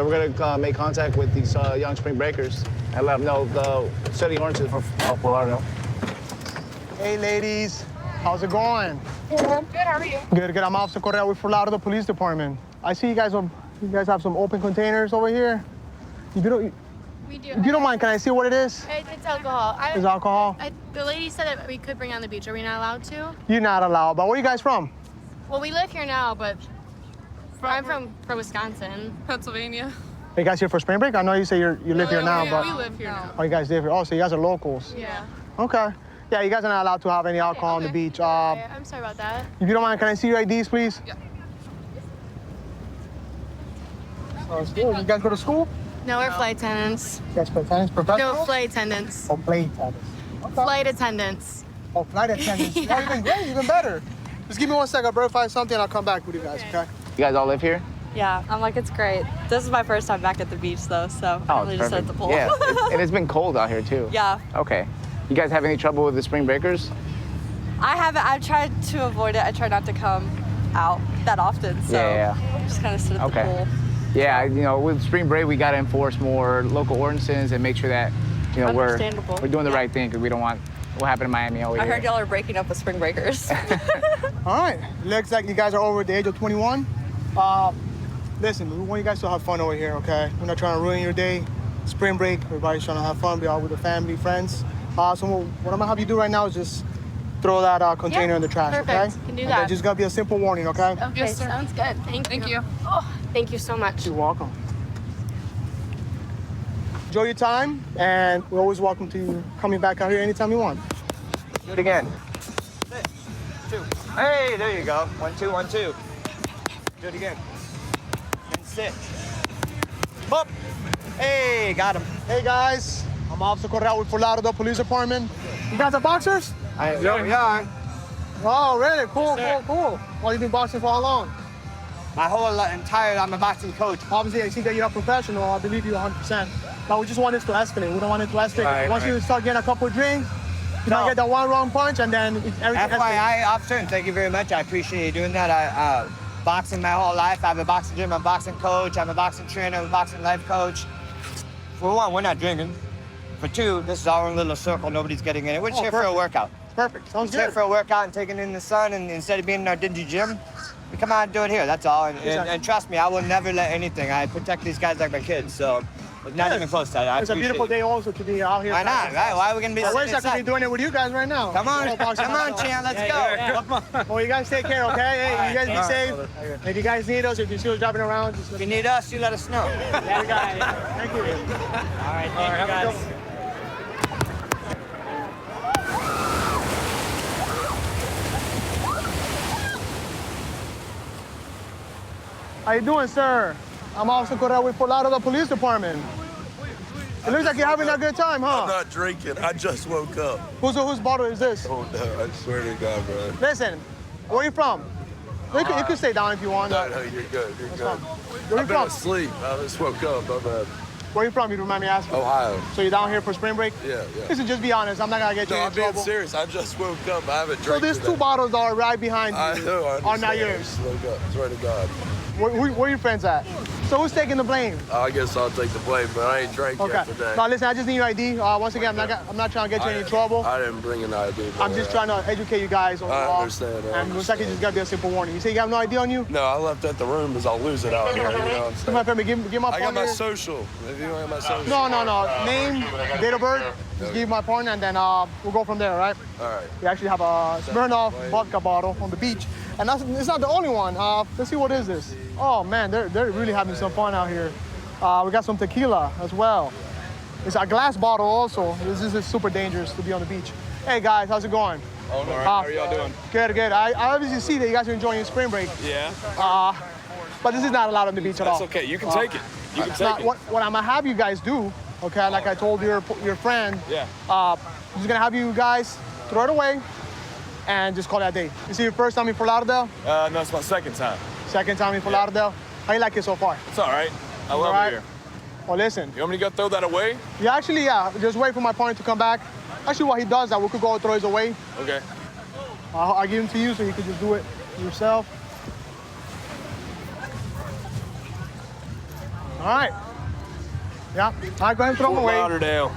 So we're gonna make contact with these young spring breakers and let them know the city oranges from Florida. Hey, ladies. How's it going? Good, how are you? Good. I'm Officer Correa with Fort Lauderdale Police Department. I see you guys have some open containers over here. We do. If you don't mind, can I see what it is? It's alcohol. It's alcohol? The lady said that we could bring on the beach. Are we not allowed to? You're not allowed. But where are you guys from? Well, we live here now, but I'm from Wisconsin. Pennsylvania. Are you guys here for spring break? I know you say you live here now, but... We live here now. Oh, you guys live here. Oh, so you guys are locals. Yeah. Okay. Yeah, you guys are not allowed to have any alcohol on the beach. Okay, I'm sorry about that. If you don't mind, can I see your IDs, please? Yeah. Sounds good. You guys go to school? No, we're flight attendants. You guys play tennis? Professional? No, flight attendants. Oh, play tennis. Okay. Flight attendants. Oh, flight attendants. Oh, even great, even better. Just give me 1 second. I'll verify something and I'll come back with you guys, okay? You guys all live here? Yeah, I'm like, it's great. This is my first time back at the beach, though, so Oh, I'm really just at the pool. Yeah, and it's been cold out here too. Yeah. Okay. You guys have any trouble with the spring breakers? I haven't. I've tried to avoid it. I try not to come out that often, so Yeah. just kind of sit at Okay. the pool. Yeah, you know, with spring break, we got to enforce more local ordinances and make sure that, you know, we're Understandable. doing the Yeah. right thing because we don't want what happened in Miami over I here. heard y'all are breaking up with spring breakers. All right. Looks like you guys are over the age of 21. Listen, we want you guys to have fun over here, okay? We're not trying to ruin your day. Spring break, everybody's trying to have fun, be out with the family, friends. So what I'm gonna have you do right now is just throw that container in the trash, perfect. okay? Can do And that. then just gonna be a simple warning, okay? Okay, Yes, sir. sounds good. Thank you. Oh, thank you so much. You're welcome. Enjoy your time, and we're always welcome to you coming back out here anytime you want. Do it again. 2. Hey, there you go. 1, 2, 1, 2. Do it again. And sit. Up. Hey, got him. Hey guys, I'm Officer Correa with Fort Lauderdale Police Department. You guys are boxers? Yeah. Oh, really? Cool. Well, you've been boxing for how long? My whole entire, I'm a boxing coach. Obviously, I see that you're a professional. I believe you 100%. But we just want this to escalate. We don't want it to escalate. Right, Once you start getting a couple of drinks, you might get that one wrong punch, and then everything escalates. FYI, officer, and thank you very much. I appreciate you doing that. I boxing my whole life. I have a boxing gym, I'm a boxing coach, I'm a boxing trainer, I'm a boxing life coach. For one, we're not drinking. For two, this is our own little circle. Nobody's getting in it. We're just here for a perfect. workout. Perfect. Sounds We're here good. for a workout and taking it in the sun, and instead of being in our dingy gym, we come out and do it here. That's all. And trust me, I will never let anything. I protect these guys like my kids. So, not even close to that. I It's a appreciate beautiful it. day also to be out here. Why not, right? Why are we gonna be I wish sitting I could be inside? doing it with you guys right now. Come on, Boxing come on, myself. Chan, let's go. Well, you guys take care, okay? Hey, you guys be safe. If you guys need us, if you see us driving around, just If you need us, you let us know. thank you. All right, thank you guys. How you doing, sir? I'm Officer Correa with Fort Lauderdale Police Department. It looks like you're having a good time, huh? I'm not drinking. I just woke up. Whose bottle is this? Oh no! I swear to God, bro. Listen, where are you from? You can stay down if you want. No, no, you're good. You're good. Where are you I've been from? asleep. I just woke up. I'm at Where are you from? You don't mind me asking? Ohio. So you're down here for spring break? Yeah. Listen, just be honest. I'm not gonna get you No, in I'm being trouble. serious. I just woke up. I haven't So drank there's today. 2 bottles that are right behind you. I know. I Are not understand. I yours. just woke up. Swear to God. Where are your friends at? So who's taking the blame? I guess I'll take the blame, but I ain't drank Okay. yet today. No, listen, I just need your ID. Once again, I'm not trying to get you in any trouble. I didn't bring an ID. I'm just trying to educate you guys on the I law. understand, I And looks like it's just gotta be a simple warning. You say you have no ID on you? No, I left at the room because I'll lose it out here. You know what I'm Come saying? on, family, give my I got partner. my social. If you want my social. No. Name, date of birth. Just give my partner, and then we'll go from there, right? All right. We actually have a Smirnoff vodka bottle on the beach. And it's not the only one. Let's see, what is this? Oh man, they're really having some fun out here. We got some tequila as well. It's a glass bottle also. This is super dangerous to be on the beach. Hey guys, how's it going? Oh, no, how are y'all doing? Good. I obviously see that you guys are enjoying your spring break. Yeah, But this is not allowed on the beach at all. that's okay. You can take it. You can Now, take it. what I'm gonna have you guys do, okay, like I told your friend, Yeah. I'm just gonna have you guys throw it away and just call it a day. This is your first time in Fort Lauderdale? No, it's my second time. Second time in Fort Lauderdale? How you like it so far? It's all right. I love All right. it here. Well, listen, You want me to go throw that away? yeah, just wait for my partner to come back. Actually, while he does that, we could go throw his away. Okay. I'll give him to you so you can just do it yourself. All right. Yeah. All right, go ahead and throw them Fort away. Lauderdale.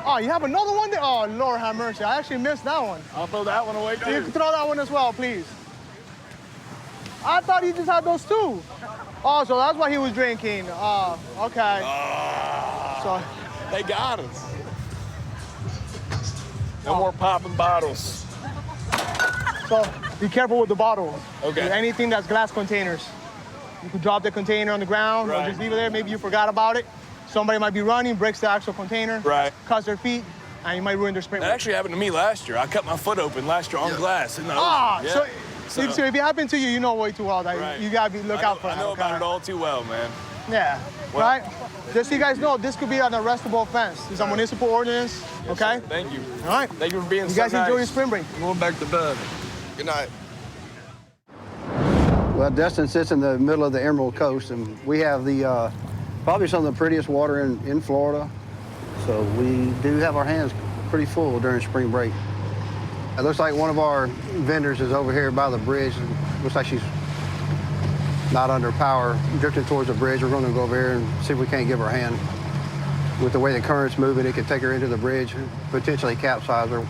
Oh, you have another one there? Oh, Lord have mercy. I actually missed that one. I'll throw that one away You too. can throw that one as well, please. I thought he just had those two. Oh, so that's why he was drinking. Oh, okay. So, They got us. No more popping bottles. so be careful with the bottles. Okay. Anything that's glass containers. You could drop the container on the ground or Right. just leave it there. Maybe you forgot about it. Somebody might be running, breaks the actual container, Right. cuts their feet, and you might ruin their sprint. That actually happened to me last year. I cut my foot open last year on glass. In the Ah, ocean. so, So- if it happened to you, you know way too well that Right. you gotta look out for I that. know okay? about it all too well, man. Yeah, Well- right? Just so you guys know, this could be an arrestable offense. It's a municipal ordinance, okay? Sir, thank you. All right. Thank you for being You so guys enjoy your nice. spring break. Going back to bed. Good night. Well, Destin sits in the middle of the Emerald Coast, and we have the probably some of the prettiest water in Florida. So we do have our hands pretty full during spring break. It looks like one of our vendors is over here by the bridge. And looks like she's not under power, drifting towards the bridge. We're going to go over here and see if we can't give her a hand. With the way the current's moving, it could take her into the bridge and potentially capsize her.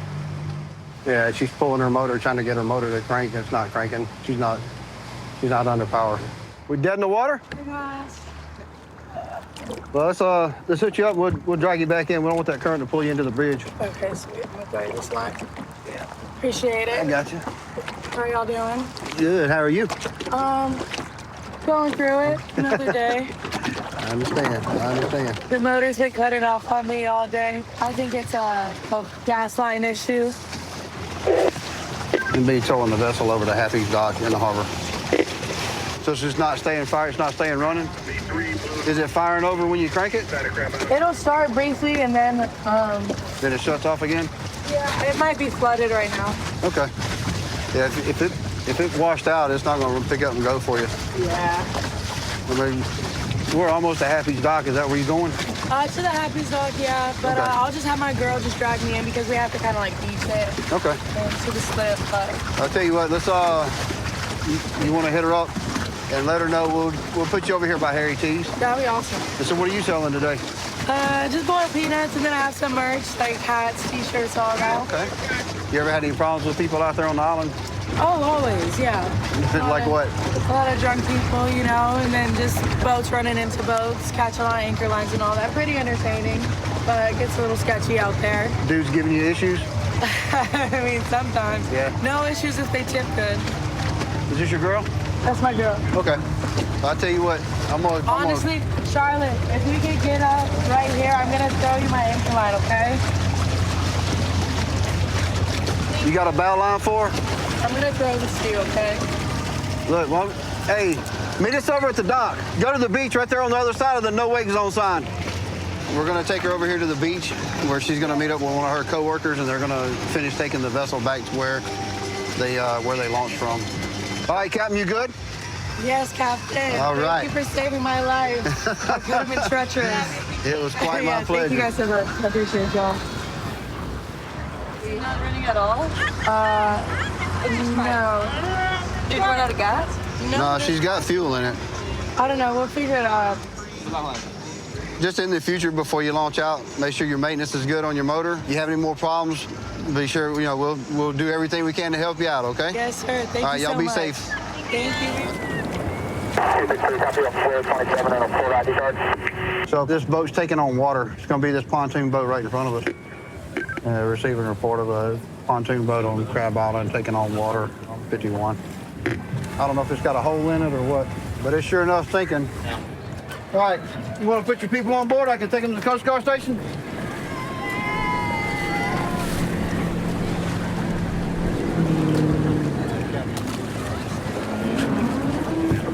Yeah, she's pulling her motor, trying to get her motor to crank. It's not cranking. She's not under power. We dead in the water? Well, let's hook you up. We'll drag you back in. We don't want that current to pull you into the bridge. Okay, sweet. I'm gonna throw you this line. Yeah. Appreciate I it. got you. How are y'all doing? Good. How are you? Going through it. Another day. I understand. The motor's been cutting off on me all day. I think it's a gas line issue. And be towing the vessel over to Happy's dock in the harbor. So it's just not staying fired. It's not staying running. Is it firing over when you crank it? It'll start briefly and then, Then it shuts off again? yeah, it might be flooded right now. Okay. Yeah, if it washed out, it's not going to pick up and go for you. Yeah. I mean, we're almost at Happy's dock. Is that where you're going? To the Happy's Dock, yeah. But Okay. I'll just have my girl just drag me in because we have to kind of like beach it Okay. to the slip. But I'll tell you what. Let's you want to hit her up and let her know. We'll put you over here by Harry T's. that'll be awesome. So what are you selling today? Just boiled peanuts and then I have some merch like hats, t-shirts, all that. Okay. You ever had any problems with people out there on the island? Oh, always, yeah. Like what? A lot of drunk people, you know, and then just boats running into boats, catching a lot of anchor lines and all that. Pretty entertaining, but it gets a little sketchy out there. Dudes giving you issues? I mean, sometimes. Yeah. No issues if they tip good. Is this your girl? That's my girl. Okay. I'll tell you what. I'm gonna Honestly, Charlotte, if we could get up right here, I'm gonna throw you my anchor line, okay? You got a bow line for her? I'm gonna throw this to you, okay? Look, well, hey, meet us over at the dock. Go to the beach right there on the other side of the no wake zone sign. We're gonna take her over here to the beach where she's gonna meet up with one of her coworkers and they're gonna finish taking the vessel back to where they launched from. All right, Captain, you good? Yes, Captain. All right. Thank you for saving my life. I could have been treacherous. It was quite Yeah, my pleasure. thank you guys so much. I appreciate y'all. You're not running at all? No. Did you run out of gas? No, she's got fuel in it. I don't know. We'll figure it out. Just in the future, before you launch out, make sure your maintenance is good on your motor. You have any more problems, be sure, we'll do everything we can to help you out, okay? Yes, sir. Thank All right, you so y'all be much. safe. Thank you. So this boat's taking on water. It's gonna be this pontoon boat right in front of us. Receiving report of a pontoon boat on Crab Island taking on water on 51. I don't know if it's got a hole in it or what, but it's sure enough sinking. All right, you wanna put your people on board? I can take them to the Coast Guard station?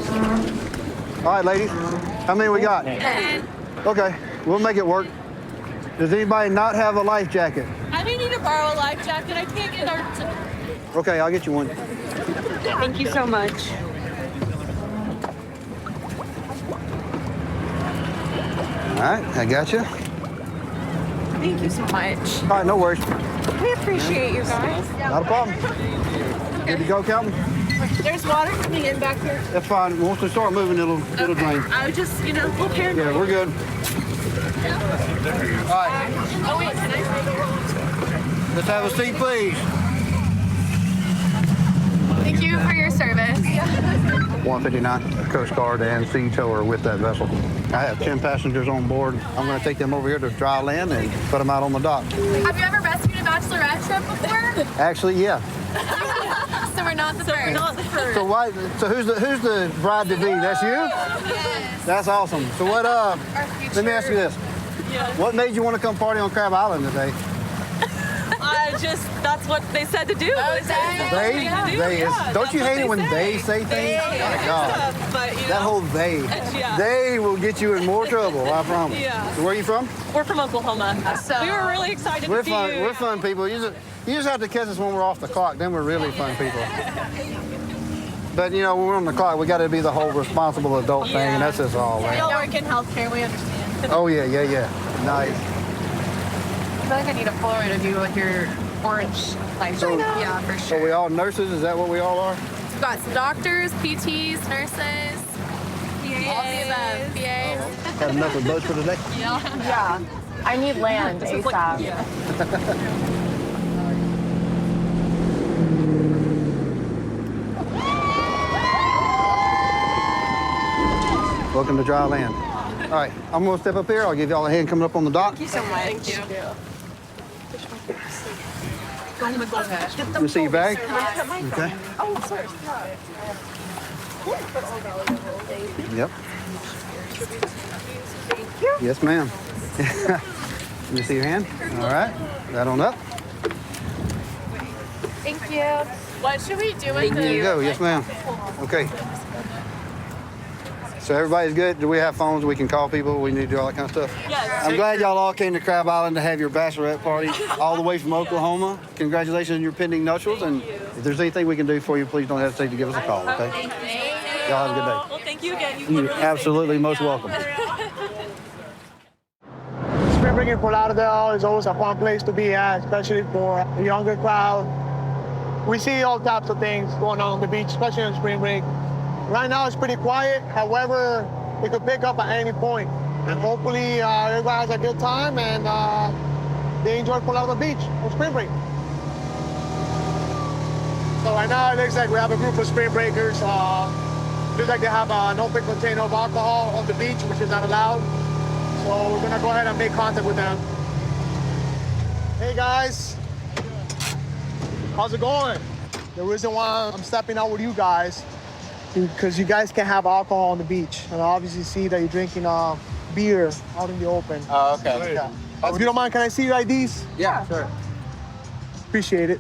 All right, ladies, how many we got? 10. Okay, we'll make it work. Does anybody not have a life jacket? I may need to borrow a life jacket. I can't get our... Okay, I'll get you one. Thank you so much. All right, I got you. Thank you so much. All right, no worries. We appreciate you guys. Not a problem. Good to go, Calvin? There's water coming in back here. That's fine. Once we start moving, it'll drain. I was just, we'll paranoid. Yeah, we're good. All right. Oh wait, can I? Let's have a seat, please. Thank you for your service. 159 Coast Guard and Sea Tower with that vessel. I have 10 passengers on board. I'm going to take them over here to dry land and put them out on the dock. Have you ever rescued a bachelorette trip before? Actually, yeah. So we're not the first. So why? So who's the bride to be? That's you? Yes. That's awesome. So what? Let me ask you this. What made you want to come party on Crab Island today? That's what they said to do. Don't you hate it when they say things? Oh my God. But, That whole they. Yeah. They will get you in more trouble, I promise. Yeah. So where are you from? We're from Oklahoma. So we were really excited We're to see fun. you. We're fun people. You just have to catch us when we're off the clock. Then we're really fun people. But when we're on the clock, we got to be the whole responsible adult thing, and that's just all. We Right? all work in healthcare, we understand. Oh yeah. Nice. I feel like I need a Polaroid of you with your orange light. Yeah, for So sure. we all nurses? Is that what we all are? We've got some doctors, PTs, nurses, all the above, PAs. Had enough of those for today? Yeah. I need land ASAP. Welcome to dry land. All right, I'm gonna step up here. I'll give y'all a hand coming up on the dock. Thank you so much. Thank you. Let me see your bag. Okay. Oh, sorry. Yep. Yes, ma'am. Let me see your hand. All right. That on up. Thank you. What should we do with There you go. Yes, ma'am. Okay. So everybody's good? Do we have phones? We can call people? We need to do all that kind of stuff? Yes. I'm glad y'all all came to Crab Island to have your bachelorette party all the way from Oklahoma. Congratulations on your pending nuptials. And if there's anything we can do for you, please don't hesitate to give us a call, okay? Y'all have a good day. Well, thank you again. You're absolutely most welcome. Spring break in Fort Lauderdale is always a fun place to be at, especially for a younger crowd. We see all types of things going on the beach, especially on spring break. Right now it's pretty quiet. However, it could pick up at any point. And hopefully everybody has a good time and they enjoy Fort Lauderdale Beach on spring break. So right now it looks like we have a group of spring breakers. Looks like they have an open container of alcohol on the beach, which is not allowed. So we're gonna go ahead and make contact with them. Hey guys, how's it going? The reason why I'm stepping out with you guys because you guys can have alcohol on the beach. And I obviously see that you're drinking beer out in the open. Oh, okay. Yeah. If you don't mind, can I see your IDs? Yeah, sure. Appreciate it.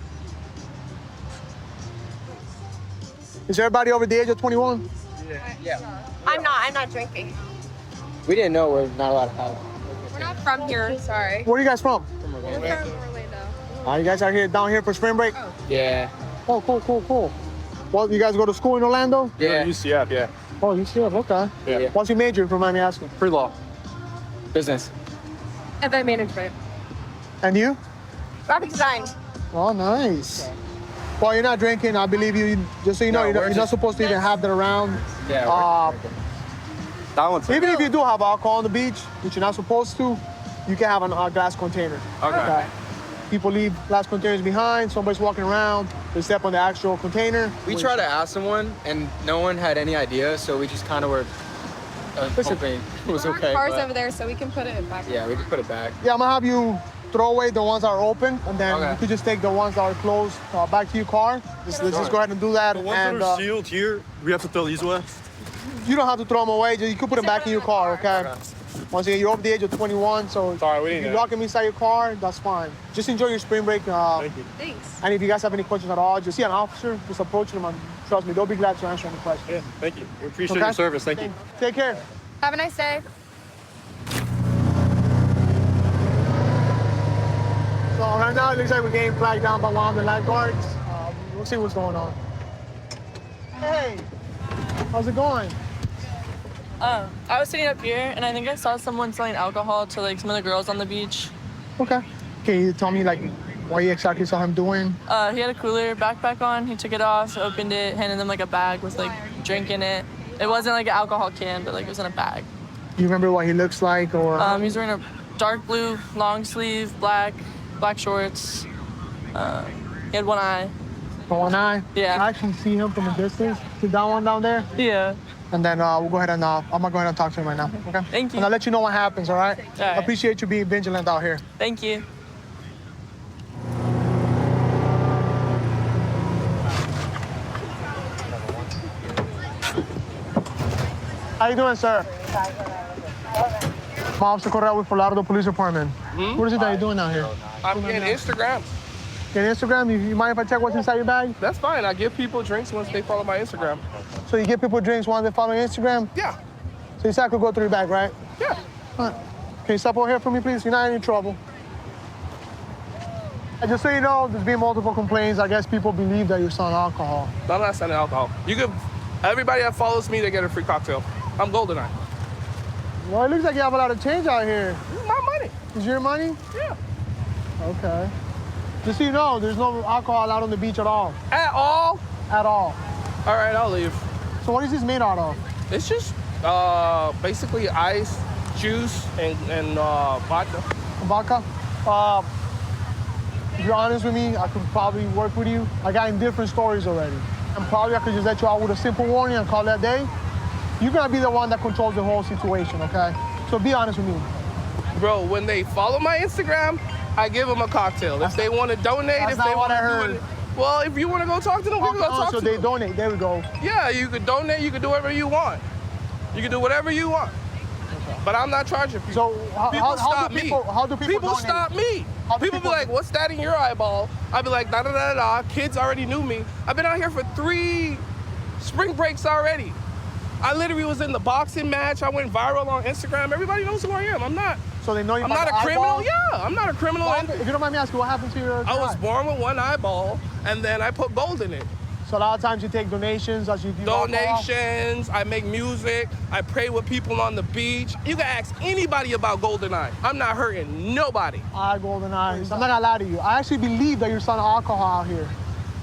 Is everybody over the age of 21? Yeah. I'm not drinking. We didn't know we're not allowed to have. We're not from here, sorry. Where are you guys from? We're from Orlando. You guys are here down here for spring break? Yeah. Oh, cool. Well, you guys go to school in Orlando? Yeah. UCF, yeah. Oh, UCF, okay. Yeah. What's your major, if you mind me asking? Pre-law. Business. Event management. And you? Graphic design. Oh, nice. Well, you're not drinking. I believe you. Just so you know, No, you're not supposed to even have that around. Yeah. That one's Even if you do have alcohol on the beach, which you're not supposed to, you can have a glass container. Okay. People leave glass containers behind. Somebody's walking around. They step on the actual container. We tried to ask someone, and no one had any idea, so we just kind of were hoping it was okay. Cars but- over there, so we can put it back. Yeah, we just put it back. Yeah, I'm gonna have you throw away the ones that are open, and then Okay. you could just take the ones that are closed back to your car. Let's just go ahead and do that. The ones And that are sealed here, we have to throw these away. you don't have to throw them away. You can put them back in your car, okay? Once again, you're over the age of 21, so Sorry, we if didn't you know. lock them inside your car, that's fine. Just enjoy your spring break. Thank you. Thanks. And if you guys have any questions at all, just see an officer, just approach them, and trust me, they'll be glad to answer any questions. Yeah, thank you. We appreciate Okay. your service. Thank you. Take care. Have a nice day. So right now, it looks like we're getting flagged down by one of the lifeguards. We'll see what's going on. Hey, how's it going? I was sitting up here, and I think I saw someone selling alcohol to like some of the girls on the beach. Okay. Can you tell me like What you exactly saw him doing? He had a cooler backpack on. He took it off, opened it, handed them like a bag with like drink in it. It wasn't like an alcohol can, but like it was in a bag. You remember what he looks like, or? He was wearing a dark blue, long sleeve, black shorts. He had one eye. One eye? Yeah. I actually see him from a distance. See that one down there? Yeah. And then we'll go ahead and I'm gonna go ahead and talk to him right now. Okay. Thank you. And I'll let you know what happens. All right. All right. I appreciate you being vigilant out here. Thank you. How you doing, sir? I'm Officer Correa with Fort Lauderdale Police Department. What is it that you're doing out here? I'm getting Instagram. Getting Instagram? You mind if I check what's inside your bag? That's fine. I give people drinks once they follow my Instagram. So you give people drinks once they follow your Instagram? Yeah. So you said I could go through your bag, right? Yeah. All right. Can you step over here for me, please? You're not in any trouble. And just so you know, there's been multiple complaints. I guess people believe that you're selling alcohol. No, I'm not selling alcohol. You give everybody that follows me, they get a free cocktail. I'm GoldenEye. Well, it looks like you have a lot of change out here. This is my money. Is your money? Yeah. Okay. Just so you know, there's no alcohol out on the beach at all. At all? At all. All right, I'll leave. So what is this made out of? It's just basically ice, juice, and vodka. Vodka? If you're honest with me, I could probably work with you. I got in different stories already. And probably I could just let you out with a simple warning and call that day. You're gonna be the one that controls the whole situation, okay? So be honest with me. Bro, when they follow my Instagram, I give them a cocktail. If they want to donate, That's if not they what want I to heard. do it. Well, if you want to go talk to them, we can go talk so to they them. donate. There we go. Yeah, you could donate. You could do whatever you want. You can do whatever you want. But I'm not charging people. So how do people People donate? stop me. How do People be like, what's that in your eyeball? I'd be like, da da da da. Kids already knew me. I've been out here for 3 spring breaks already. I literally was in the boxing match. I went viral on Instagram. Everybody knows who I am. I'm not. So they know you. I'm by not the a criminal. eyeball? Yeah, I'm not a criminal. If you don't mind me asking, what happened to your I was eye? born with one eyeball, and then I put gold in it. So a lot of times you take donations as you do alcohol? Donations, I make music, I pray with people on the beach. You can ask anybody about GoldenEye. I'm not hurting nobody. GoldenEye. I'm not gonna lie to you. I actually believe that you're selling alcohol out here.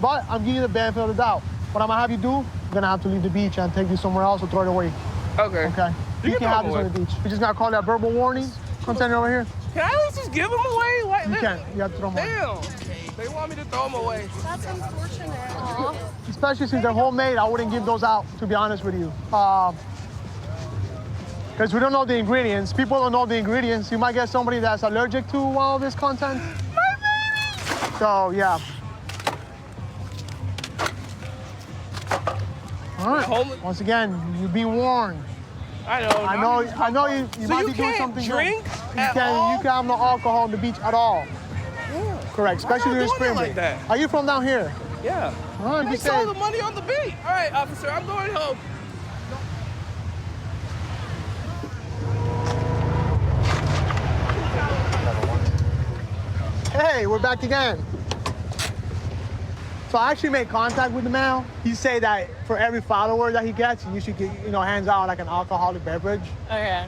But I'm giving you the benefit of the doubt. What I'm gonna have you do, you're gonna have to leave the beach and take this somewhere else or throw it away. Okay. Okay. You You can can't throw have them this on away. the beach. You're just gonna call that verbal warning. Come send it over here. Can I at least just give them away? Like, You can't. You have to throw them away. Damn. They want me to throw them away. That's unfortunate. Especially since they're homemade, I wouldn't give those out, to be honest with you. Because we don't know the ingredients. People don't know the ingredients. You might get somebody that's allergic to all this content. So, yeah. All right. Once again, you're being warned. I know. I know you So might you be doing can't something drink wrong. at all? You can't have no alcohol on the beach at all. Yeah. Correct, especially I'm during not doing spring it break. like that. Are you from down here? Yeah. All right, I be saw safe. the money on the beat. All right, officer, I'm going home. Hey, we're back again. So I actually made contact with the man. He said that for every follower that he gets, you should get, hands out like an alcoholic beverage. Okay.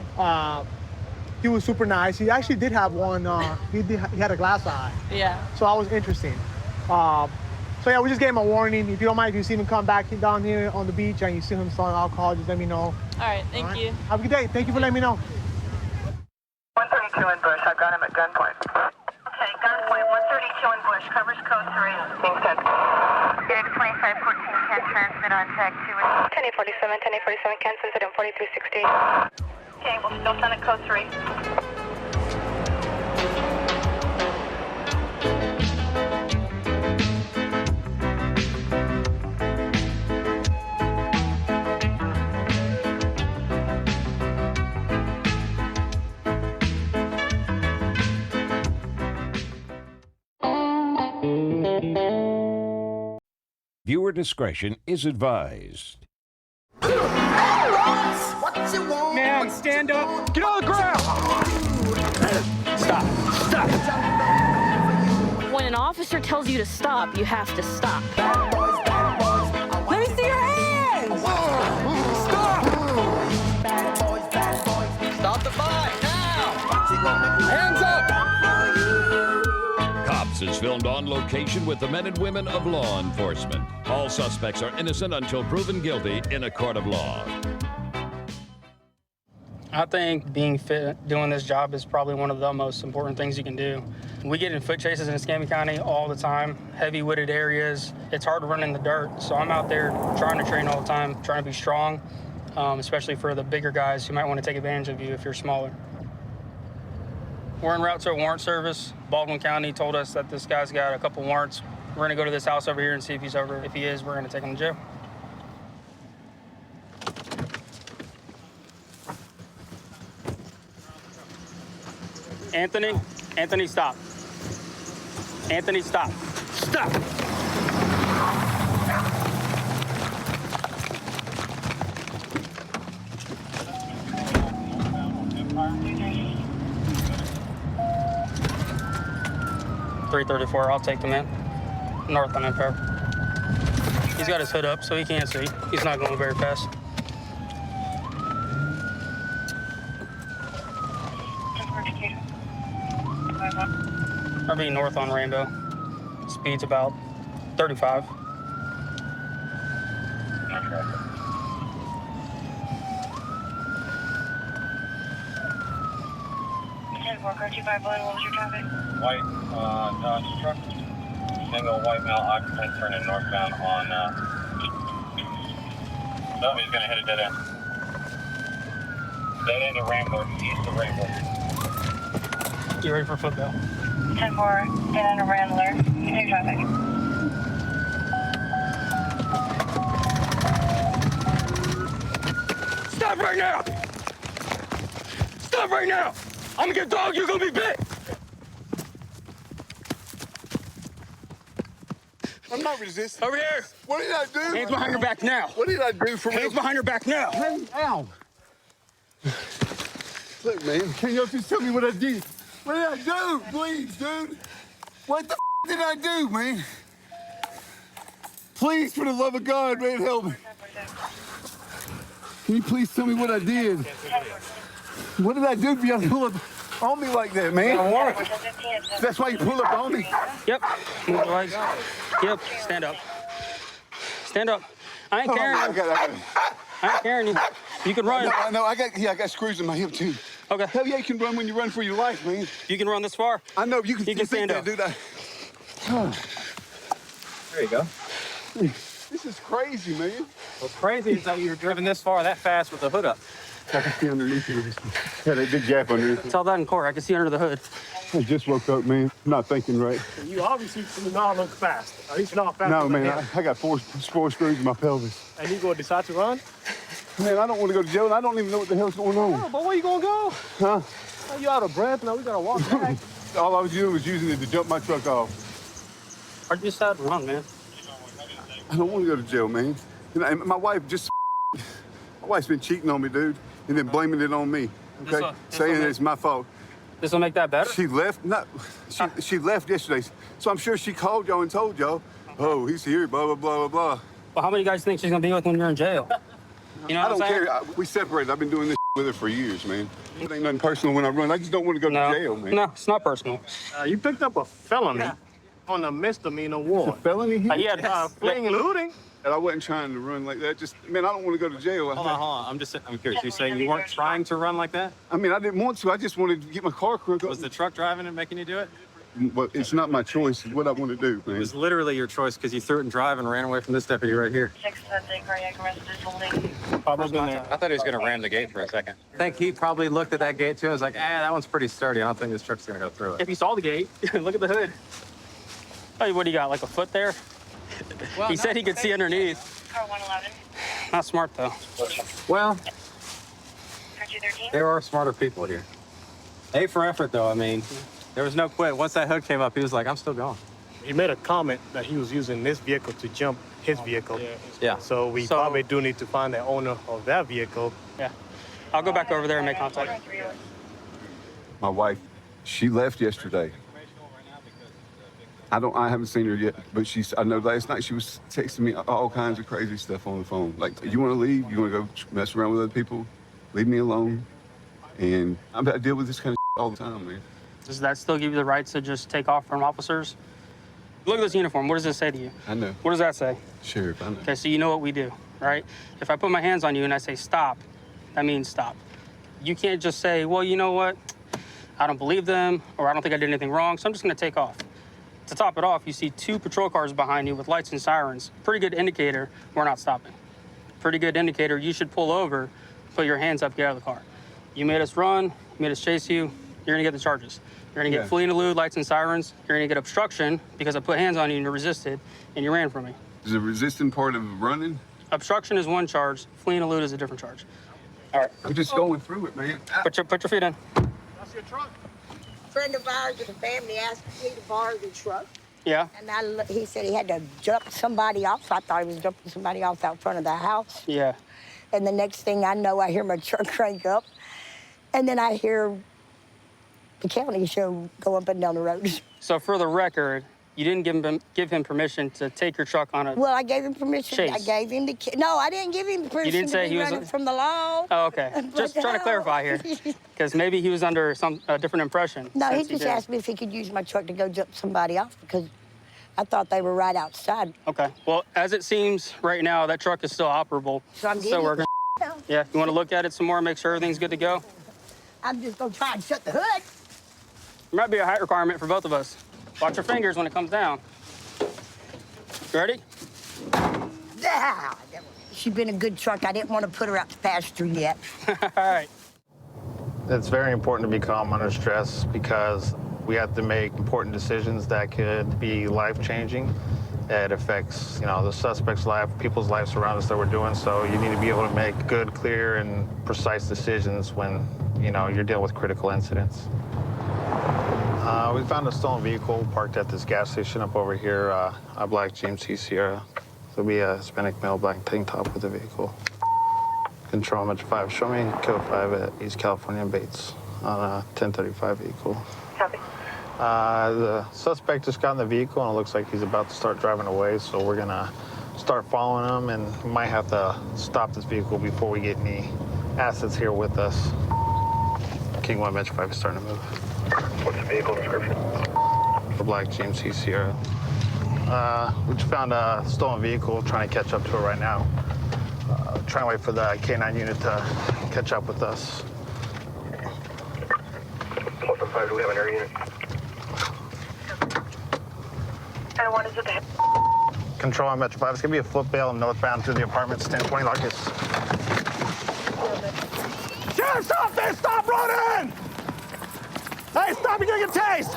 He was super nice. He actually did have one. He had a glass eye. Yeah. So that was interesting. So yeah, we just gave him a warning. If you don't mind, if you see him come back down here on the beach and you see him selling alcohol, just let me know. All right. Thank you. Have a good day. Thank you for letting me know. 132 in Bush. I've got him at gunpoint. Okay, gunpoint. 132 in Bush. Covers code 3. Being sent. Dig 2514 can transmit on tag 2. 1047, 1047 can send it in 4360. Okay, we'll still send it code 3. Viewer discretion is advised. Man, stand up. Get on the ground. Stop. Stop. When an officer tells you to stop, you have to stop. Let me see your hands. Stop. Stop the fight now. Hands up. Cops This is filmed on location with the men and women of law enforcement. All suspects are innocent until proven guilty in a court of law. I think being fit doing this job is probably one of the most important things you can do. We get in foot chases in Escambia County all the time, heavy wooded areas. It's hard to run in the dirt, so I'm out there trying to train all the time, trying to be strong, especially for the bigger guys who might want to take advantage of you if you're smaller. We're en route to a warrant service. Baldwin County told us that this guy's got a couple warrants. We're gonna go to this house over here and see if he's over. If he is, we're gonna take him to jail. Anthony, stop. Anthony, stop. Stop! .334, I'll take the man. North on Empire. He's got his hood up, so he can't see. He's not going very fast. I'll be north on Rainbow. Speed's about 35. Car 25 what was your traffic? White Dodge truck. Single white male occupant turning northbound on. No, he's gonna hit a dead end. Dead end of Rainbow, east of Rainbow. You ready for football? 10-4, dead end of Rambler. Continue traffic. Stop right now! Stop right now! I'm gonna get dog, you're gonna be bit! I'm not resisting. Over here! What did I do? Hands behind your back now! What did I do for Hands behind your back now! Hey, ow! Look, man, can you just tell me what I did? What did I do? Please, dude. What the did I do, man? Please, for the love of God, man, help me. Can you please tell me what I did? What did I do for you to pull up on me like that, man? That's why you pull up on me? Yep. Move your legs. Yep. Stand up. Stand up. I ain't carrying you. I ain't carrying you. You can run. No, I got screws in my hip, too. Okay. Hell yeah, you can run when you run for your life, man. You can run this far. I know, you can stand up. Dude. There you go. This is crazy, man. What's crazy is that you're driven this far that fast with the hood up. I can see underneath you. Yeah, that big gap underneath. It's all that in court. I can see under the hood. I just woke up, man. Not thinking right. You obviously do not look fast. At least not fast. No, man, I got four screws in my pelvis. And you gonna decide to run? Man, I don't want to go to jail, and I don't even know what the hell's going on. No, but where you gonna go? Huh? Are you out of breath? Now we gotta walk back. All I was doing was using it to jump my truck off. I just had to run, man. I don't want to go to jail, man. And my wife just... My wife's been cheating on me, dude, and then blaming it on me, okay? Saying it's my fault. This will make that better? She left, she left yesterday. So I'm sure she called y'all and told y'all, oh, he's here, blah, blah, blah, blah, blah. Well, how many guys think she's gonna be with when you're in jail? You know what I'm saying? I don't care. We separated. I've been doing this with her for years, man. It ain't nothing personal when I run. I just don't want to go to jail, man. No, it's not personal. You picked up a felony on a misdemeanor warrant. A felony here? Yeah, fleeing and looting. And I wasn't trying to run like that. Just, man, I don't want to go to jail. Hold on. I'm curious. You're saying you weren't trying to run like that? I mean, I didn't want to. I just wanted to get my car crooked. Was the truck driving and making you do it? Well, it's not my choice. It's what I want to do, man. It was literally your choice because you threw it in drive and ran away from this deputy right here. 6 cardiac arrest is holding. Probably there. I thought he was going to ram the gate for a second. I think he probably looked at that gate too and was like, that one's pretty sturdy. I don't think this truck's going to go through it. If you saw the gate, look at the hood. Hey, what do you got, like a foot there? Well, he said he could see underneath. Car 111. Not smart, though. Well, Car 213. there are smarter people here. A for effort, though. I mean, there was no quit. Once that hood came up, he was like, I'm still going. He made a comment that he was using this vehicle to jump his vehicle. Yeah. So we probably do need to find the owner of that vehicle. Yeah. I'll go back over there and make contact. My wife, she left yesterday. I haven't seen her yet, but I know last night she was texting me all kinds of crazy stuff on the phone. Like, you want to leave? You want to go mess around with other people? Leave me alone. And I deal with this kind of all the time, man. Does that still give you the right to just take off from officers? Look at this uniform. What does this say to you? I know. What does that say? Sheriff, I know. Okay, so you know what we do, right? If I put my hands on you and I say stop, that means stop. You can't just say, well, you know what? I don't believe them, or I don't think I did anything wrong, so I'm just gonna take off. To top it off, you see 2 patrol cars behind you with lights and sirens. Pretty good indicator we're not stopping. Pretty good indicator you should pull over, put your hands up, get out of the car. You made us run, you made us chase you, you're gonna get the charges. You're gonna get flee and elude, lights and sirens. You're gonna get obstruction because I put hands on you and you resisted and you ran from me. Is the resisting part of running? Obstruction is one charge, flee and elude is a different charge. All right. I'm just going through it, man. Put your feet in. That's your truck. A friend of ours in the family asked me to borrow the truck. Yeah. And he said he had to jump somebody off. I thought he was jumping somebody off out front of the house. Yeah. And the next thing I know, I hear my truck crank up. And then I hear the county show go up and down the road. So for the record, you didn't give him permission to take your truck on a Well, I gave him permission. chase. I gave him the No, I didn't give him permission didn't say to be he was running from the law. Oh, okay. Just trying to clarify here, because maybe he was under a different impression. No, he since just did. asked me if he could use my truck to go jump somebody off because I thought they were right outside. Okay. Well, as it seems right now, that truck is still operable. So I'm getting we're it gonna. Yeah. You want to look at it some more, make sure everything's good to go. I'm just gonna try and shut the hood. There might be a height requirement for both of us. Watch your fingers when it comes down. You ready? Yeah. She's been a good truck. I didn't want to put her out to pasture yet. All right. It's very important to be calm under stress because we have to make important decisions that could be life-changing. It affects, the suspect's life, people's lives around us that we're doing. So you need to be able to make good, clear, and precise decisions when, you're dealing with critical incidents. We found a stolen vehicle parked at this gas station up over here, a black GMC Sierra. There'll be a Hispanic male black tank top with the vehicle. Control Metro 5, show me Kill 5 at East California and Bates on a 1035 vehicle. Copy. The suspect just got in the vehicle and it looks like he's about to start driving away, so we're gonna start following him and we might have to stop this vehicle before we get any assets here with us. King 1 Metro 5 is starting to move. What's the vehicle description? The black GMC Sierra. We just found a stolen vehicle, trying to catch up to it right now. Trying to wait for the K9 unit to catch up with us. Plus 5, do we have an air unit? And what is it? Control on Metro 5. It's gonna be a flip bail northbound through the apartments, 1020 Larkus. Sheriff, stop this! Stop running! Hey, stop! You're gonna get tased!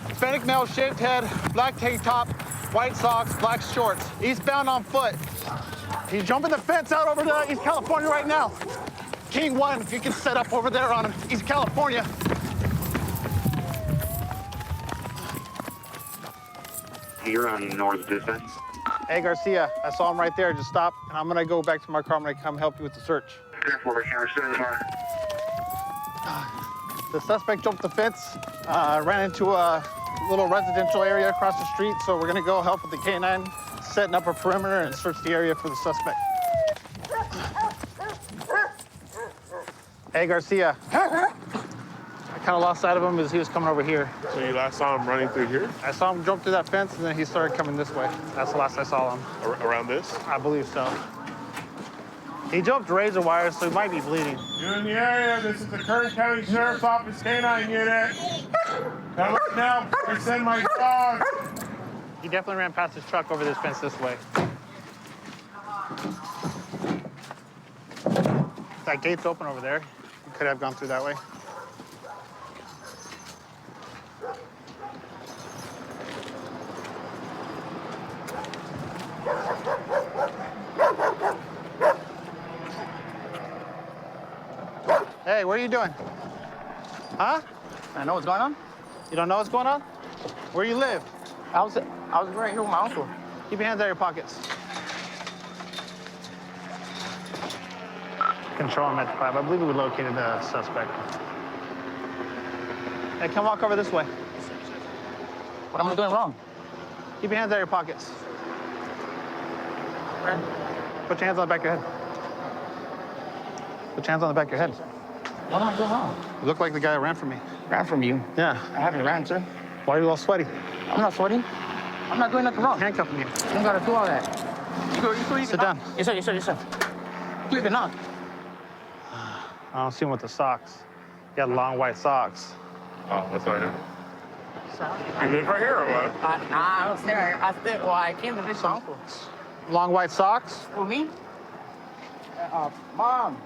Hispanic male, shaved head, black tank top, white socks, black shorts. Eastbound on foot. He's jumping the fence out over to East California right now. King 1, if you can set up over there on East California. You're on North Dispatch. Hey, Garcia, I saw him right there. Just stop, and I'm gonna go back to my car. I'm gonna come help you with the search. The suspect jumped the fence, ran into a little residential area across the street, so we're gonna go help with the K9, setting up a perimeter and search the area for the suspect. Hey, Garcia. I kind of lost sight of him as he was coming over here. So you last saw him running through here? I saw him jump through that fence, and then he started coming this way. That's the last I saw him. Around this? I believe so. He jumped razor wires, so he might be bleeding. You're in the area. This is the Kern County Sheriff's Office K9 unit. Come up now before I send my dog. He definitely ran past his truck over this fence this way. That gate's open over there. You could have gone through that way. Hey, what are you doing? Huh? I know what's going on. You don't know what's going on? Where you live? I was right here with my uncle. Keep your hands out of your pockets. Control on Metro 5. I believe we located the suspect. Hey, come walk over this way. What am I doing wrong? Keep your hands out of your pockets. Put your hands on the back of your head. Put your hands on the back of your head. What am I doing wrong? You look like the guy that ran from me. Ran from you? Yeah. I haven't ran, sir. Why are you all sweaty? I'm not sweating. I'm not doing nothing wrong. Handcuffing you. You don't gotta do all that. Sit down. Yes, sir, yes, sir, yes, sir. You even knock. I don't see him with the socks. You got long white socks. Oh, that's right here. You live right here or what? Nah, I don't stay right here. I came to this house. Long white socks? For me? Mom.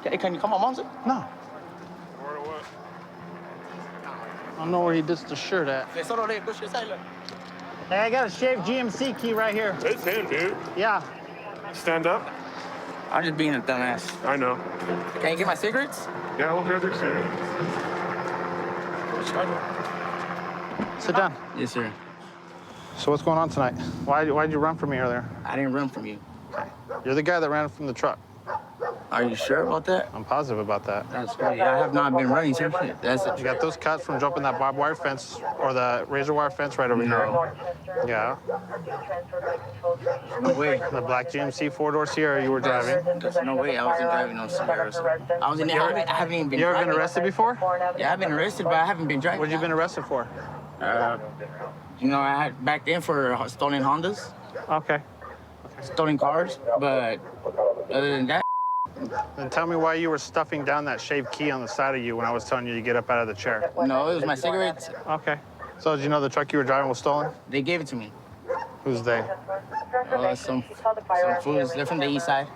Can you come on, Mom? No. I don't know where he did the shirt at. Hey, I got a shaved GMC key right here. It's him, dude. Yeah. Stand up. I'm just being a dumbass. I know. Can you get my cigarettes? Yeah, we'll grab your cigarettes. Sit down. Yes, sir. So what's going on tonight? Why'd you run from me earlier? I didn't run from you. You're the guy that ran from the truck. Are you sure about that? I'm positive about that. That's crazy. I have not been running, sir. That's it. You got those cuts from jumping that barbed wire fence or the razor wire fence right over here. Yeah. No way. The black GMC four-door Sierra you were driving. There's no way I wasn't driving no Sierra. I was in there. I haven't even been. You ever been arrested before? Yeah, I've been arrested, but I haven't been driving. What you been arrested for? You know, I had back then for stolen Hondas. Okay. Stolen cars, but other than that. Then tell me why you were stuffing down that shaved key on the side of you when I was telling you to get up out of the chair. No, it was my cigarettes. Okay. So did you know the truck you were driving was stolen? They gave it to me. Who's they? Some fools. They're from the east side.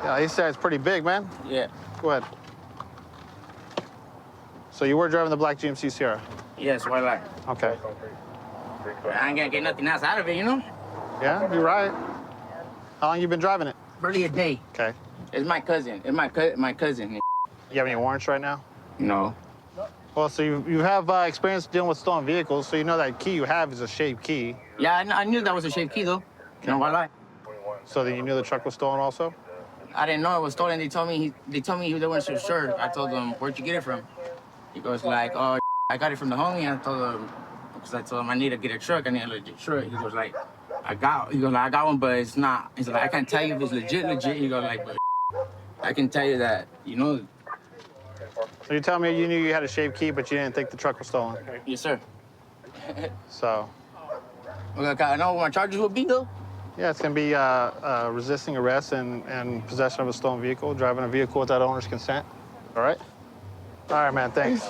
Yeah, east side's pretty big, man. Yeah. Go ahead. So you were driving the black GMC Sierra? Yes, why lie? Okay. I ain't gonna get nothing else out of it, you know? Yeah, you're right. How long you been driving it? Barely a day. Okay. It's my cousin. It's my cousin. You have any warrants right now? No. Well, so you have experience dealing with stolen vehicles, so you know that key you have is a shaved key. Yeah, I knew that was a shaved key, though. You know why lie? So then you knew the truck was stolen also? I didn't know it was stolen. They told me they weren't so sure. I told them, where'd you get it from? He goes like, oh, I got it from the homie. I told him, because I told him I need to get a truck. I need a legit truck. He goes like, I got one, but it's not. He's like, I can't tell you if it's legit. He goes like, but I can tell you that, you know. So you tell me you knew you had a shaved key, but you didn't think the truck was stolen? Yes, sir. So? Well, I know what my charges will be, though. Yeah, it's going to be resisting arrest and possession of a stolen vehicle, driving a vehicle without owner's consent. All right? All right, man, thanks.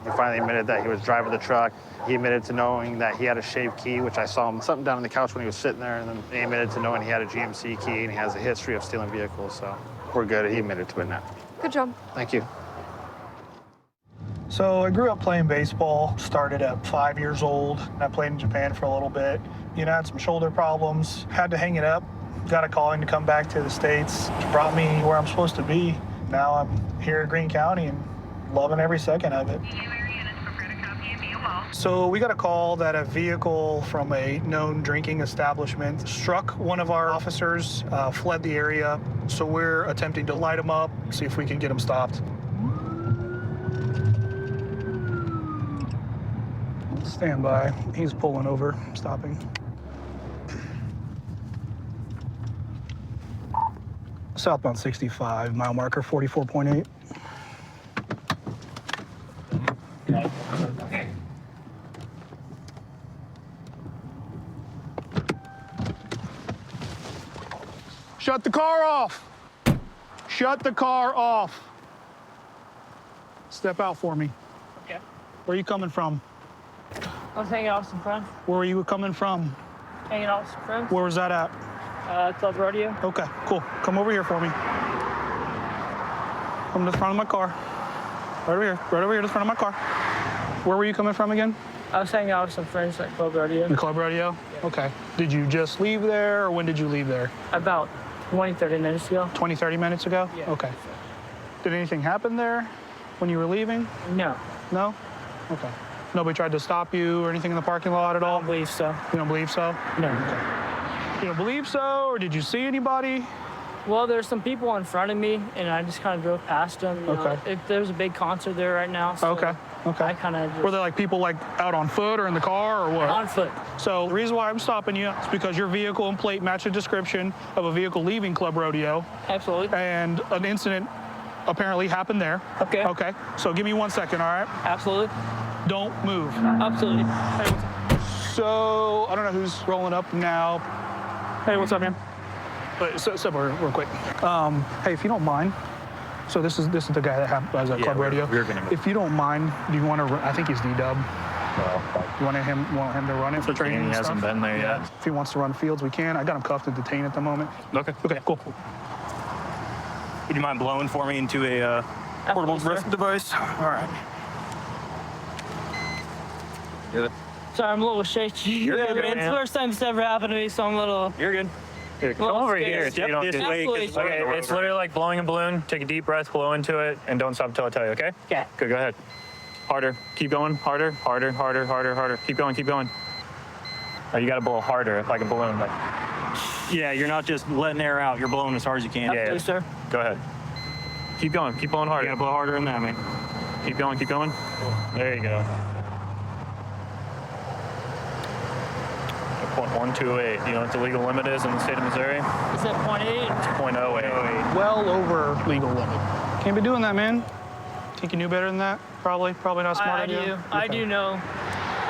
He finally admitted that he was driving the truck. He admitted to knowing that he had a shaved key, which I saw him something down on the couch when he was sitting there, and then he admitted to knowing he had a GMC key, and he has a history of stealing vehicles, so we're good. He admitted to it now. Good job. Thank you. So I grew up playing baseball, started at 5 years old. I played in Japan for a little bit. You know, I had some shoulder problems, had to hang it up, got a calling to come back to the States, which brought me where I'm supposed to be. Now I'm here in Greene County and loving every second of it. So we got a call that a vehicle from a known drinking establishment struck one of our officers, fled the area. So we're attempting to light him up, see if we can get him stopped. Stand by. He's pulling over, stopping. Southbound 65, mile marker 44.8. Shut the car off. Shut the car off. Step out for me. Okay. Where are you coming from? I was hanging out with some friends. Where are you coming from? Hanging out with some friends. Where was that at? Club Rodeo. Okay, cool. Come over here for me. Come to the front of my car. Right over here, to the front of my car. Where were you coming from again? I was hanging out with some friends at Club Rodeo. The Club Rodeo? Yeah. Okay. Did you just leave there, or when did you leave there? About 20, 30 minutes ago. 20, 30 minutes ago? Yeah. Okay. Did anything happen there when you were leaving? No. No? Okay. Nobody tried to stop you or anything in the parking lot at all? I don't believe so. You don't believe so? No. Okay. You don't believe so, or did you see anybody? Well, there's some people in front of me, and I just kind of drove past them. You know, there's a big concert there right now. So okay. I kind of Were there like people like out on foot or in the car or what? On foot. So the reason why I'm stopping you is because your vehicle and plate match a description of a vehicle leaving Club Rodeo. Absolutely. And an incident apparently happened there. Okay. Okay. So give me 1 second, all right? Absolutely. Don't move. Absolutely. So I don't know who's rolling up now. Hey, what's up, man? But so real quick. Hey, if you don't mind. So this is the guy that has a club radio. We're gonna move. If you don't mind, do you want to? I think he's D-Dub. You want him to run it for training? He and hasn't stuff? been there yet. If he wants to run fields, we can. I got him cuffed and detained at the moment. Okay. Okay, cool. Would you mind blowing for me into a portable breath device? All right. Good. Sorry, I'm a little shaky. You're good, It's the man. first time it's ever happened to me, so I'm a little. You're good. Here, come Well, over scared. here. Yep, this way, 'cause it's Okay, it's literally like blowing a balloon. Take a deep breath, blow into it, and don't stop until I tell you, okay? Okay. Good, go ahead. Harder. Keep going. Harder, harder, harder, harder, harder. Keep going, keep going. Oh, you gotta blow harder, like a balloon. Like. Yeah, you're not just letting air out. You're blowing as hard as you can. Absolutely, sir. Go ahead. Keep going. Keep blowing harder. You gotta blow harder than that, man. Keep going, keep going. There you go. 0.128. Do you know what the legal limit is in the state of Missouri? Is that 0.8? It's 0.08. Well over legal limit. Can't be doing that, man. Think you knew better than that? Probably not a smart I idea. do. I Okay. do know.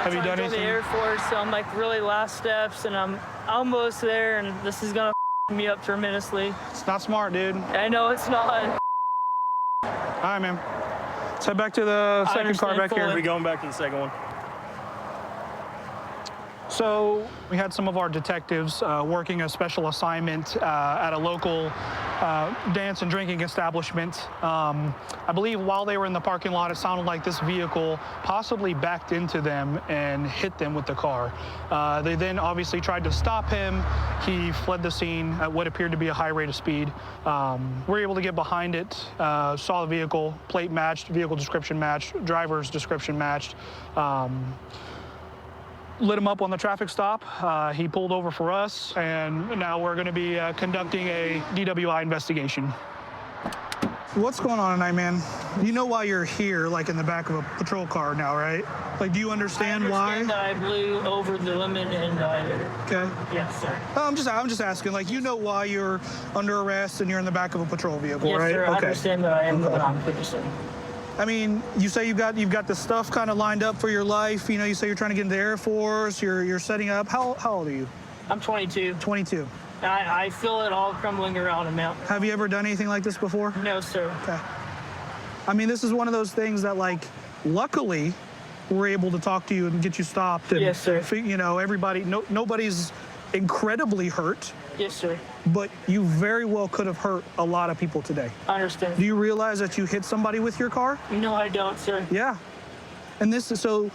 Have you done the anything? Air Force, so I'm like really last steps, and I'm almost there, and this is gonna me up tremendously. It's not smart, dude. I know it's not. All right, man. Let's head back to the second car back here. We're going back to the second one. So we had some of our detectives working a special assignment at a local dance and drinking establishment. I believe while they were in the parking lot, it sounded like this vehicle possibly backed into them and hit them with the car. They then obviously tried to stop him. He fled the scene at what appeared to be a high rate of speed. We're able to get behind it, saw the vehicle, plate matched, vehicle description matched, driver's description matched. Lit him up on the traffic stop. He pulled over for us, and now we're going to be conducting a DWI investigation. What's going on tonight, man? You know why you're here, like in the back of a patrol car now, right? Like, do you understand why? That I blew over the limit and Okay. Yes, sir. I'm just asking. Like, you know why you're under arrest and you're in the back of a patrol vehicle, Yes, right? sir. I understand that I am going on 50%. I mean, you say you've got the stuff kind of lined up for your life. You know, you say you're trying to get into the Air Force. You're setting up. How old are you? I'm 22. 22. I feel it all crumbling around him now. Have you ever done anything like this before? No, sir. Okay. I mean, this is one of those things that, like, luckily, we're able to talk to you and get you stopped. And, yes, sir. You know, nobody's incredibly hurt. Yes, sir. But you very well could have hurt a lot of people today. I understand. Do you realize that you hit somebody with your car? No, I don't, sir. Yeah. And this is so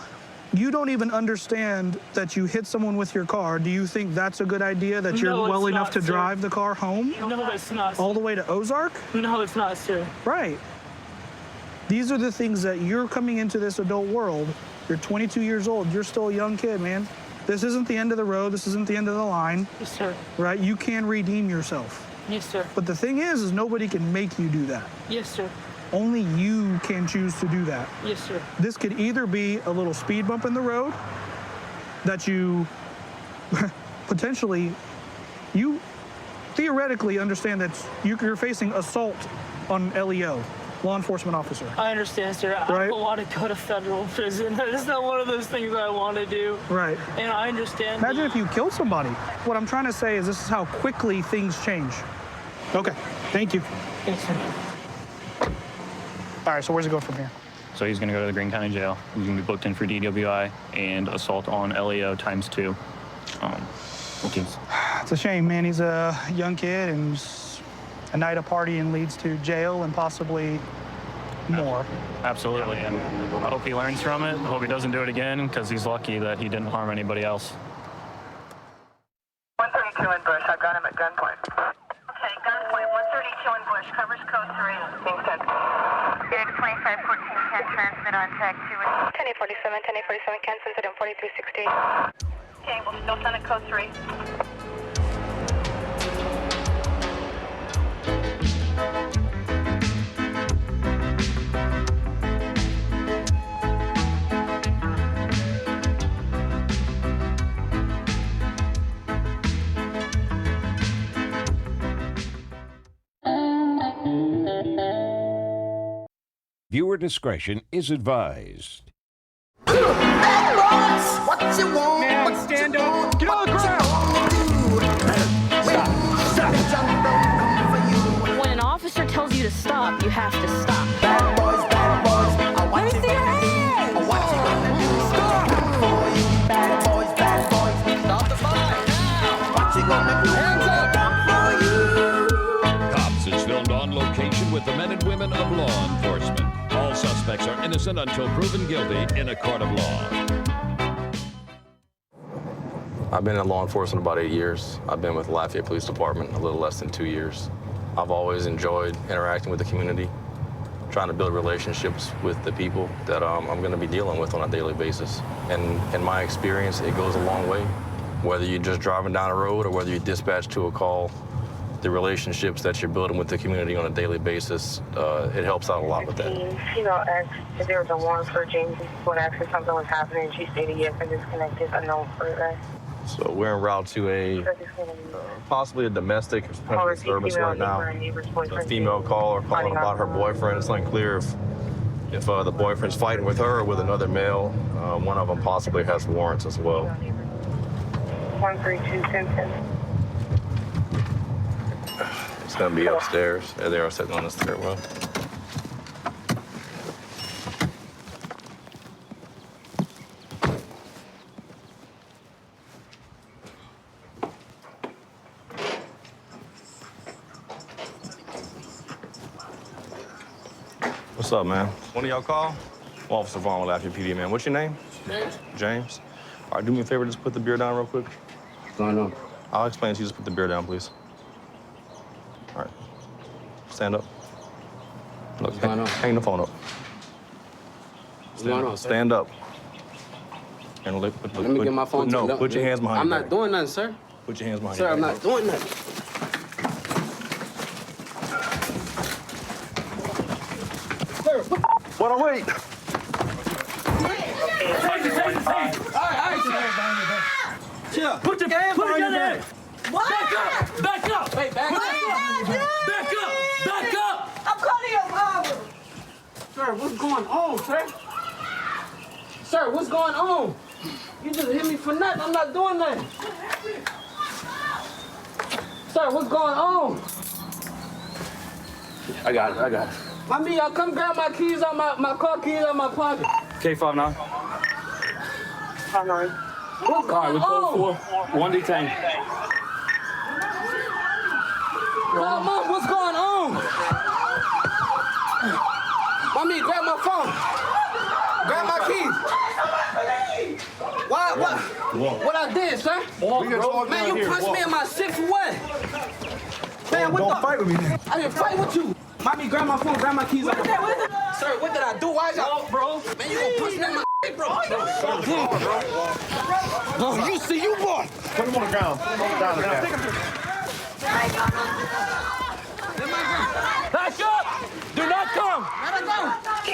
you don't even understand that you hit someone with your car. Do you think that's a good idea, that you're well enough to drive the car home? No, it's not, sir. All the way to Ozark? No, it's not, sir. Right. These are the things that you're coming into this adult world. You're 22 years old. You're still a young kid, man. This isn't the end of the road. This isn't the end of the line. Yes, sir. Right? You can redeem yourself. Yes, sir. But the thing is nobody can make you do that. Yes, sir. Only you can choose to do that. Yes, sir. This could either be a little speed bump in the road that you potentially, you theoretically understand that you're facing assault on LEO, law enforcement officer. I understand, sir. I Right. don't want to go to federal prison. It's not one of those things that I want to do. Right. And I understand. Imagine if you killed somebody. What I'm trying to say is this is how quickly things change. Okay, thank you. Thanks, sir. All right, so where's it go from here? So he's going to go to the Greene County Jail. He's going to be booked in for DWI and assault on LEO ×2. It's a shame, man. He's a young kid, and a night of partying leads to jail and possibly more. Absolutely, and I hope he learns from it. I hope he doesn't do it again, because he's lucky that he didn't harm anybody else. 132 in Bush. I've got him at gunpoint. Okay, gunpoint. 132 in Bush. Covers code 3. Being sent. Big 2514 can transmit on tag 2. 1047, 1047 can send it in 4360. Okay, we'll still send it code 3. Viewer discretion is advised. What you want? Man, stand up. Get on the ground. Stop. When an officer tells you to stop, you have to stop. Bad boys. Let me see your hands. What you gonna do? Stop. Bad boys. Stop the fight now. What you gonna do? Hands up. Cops is filmed on location with the men and women of law enforcement. All suspects are innocent until proven guilty in a court of law. I've been in law enforcement about 8 years. I've been with Lafayette Police Department a little less than 2 years. I've always enjoyed interacting with the community, trying to build relationships with the people that I'm going to be dealing with on a daily basis. And in my experience, it goes a long way. Whether you're just driving down the road or whether you're dispatched to a call, the relationships that you're building with the community on a daily basis, it helps out a lot with that. Asked if there was a warrant for James when asked if something was happening. She stated yes and disconnected, unknown further. So we're en route to a possibly a domestic disturbance right now. A female caller calling about her boyfriend. It's unclear if the boyfriend's fighting with her or with another male. One of them possibly has warrants as well. 132 Simpson. It's gonna be upstairs. There they are sitting on the stairwell. What's up, man? One of y'all call? Officer Vaughn with Lafayette PD, man. What's your name? James. James. All right, do me a favor, just put the beer down real quick. What's going on? I'll explain to you. Just put the beer down, please. All right. Stand up. Look, What's going on? Hang the phone up. What's going on, sir? Stand up. And Let me get my phone. No, put your hands behind I'm your not back. doing nothing, sir. Put your hands behind Sir, your I'm back. not doing nothing. What a wait! Chill. Put your hands behind your back. What? Back up! Wait, back up! Back up! Back up! I'm calling your mama. Sir, what's going on, sir? Sir, what's going on? You just hit me for nothing. I'm not doing nothing. Sir, what's going on? I got it. I mean, y'all come grab my keys out my car keys out my pocket. K59. What's All right, we code 4. 1 detained. Mom, what's going on? Mommy, grab my phone. Grab my keys. What I did, sir? Man, you punched me in my shit for what? Man, what Don't fight with me. I didn't fight with you. Mommy, grab my phone, grab my keys. Sir, what did I do? Why y'all, bro? Man, you gonna push me in my shit, bro? No, you see, you boy. Put him on the ground. Back up! Do not come!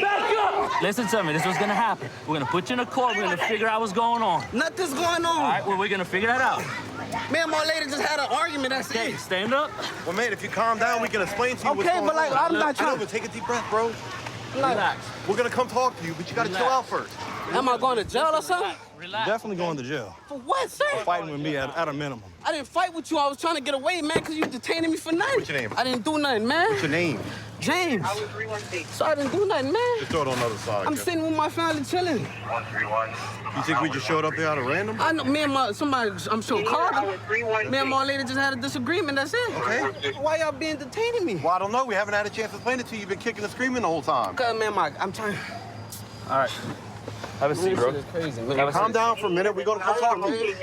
Back up! Listen to me, this is what's gonna happen. We're gonna put you in a court, we're gonna figure out what's going on. Nothing's going on. All right, well, we're gonna figure that out. Me and my lady just had an argument, that's it. Stand up. Well, man, if you calm down, we can explain to you what's Okay, going but like, on. I'm not I know, trying. but take a deep breath, bro. Relax. We're gonna come talk to you, but you gotta chill out first. Am I going to jail or something? You're definitely going to jail. For what, sir? Fighting with me at a minimum. I didn't fight with you. I was trying to get away, man, because you detaining me for nothing. What's your name? I didn't do nothing, man. What's your name? James. So I didn't do nothing, man. Just throw it on the other side. I'm sitting with my family chilling. 131. You think we just showed up there out of random? I know, me and somebody, I'm sure called them. Me and my lady just had a disagreement, that's it. Okay. Why y'all been detaining me? Well, I don't know. We haven't had a chance to explain it to you. You've been kicking and screaming the whole time. Cause, man, I'm trying. All right. Have a seat, bro. This shit is crazy. Calm down for a minute. We're gonna come talk to you.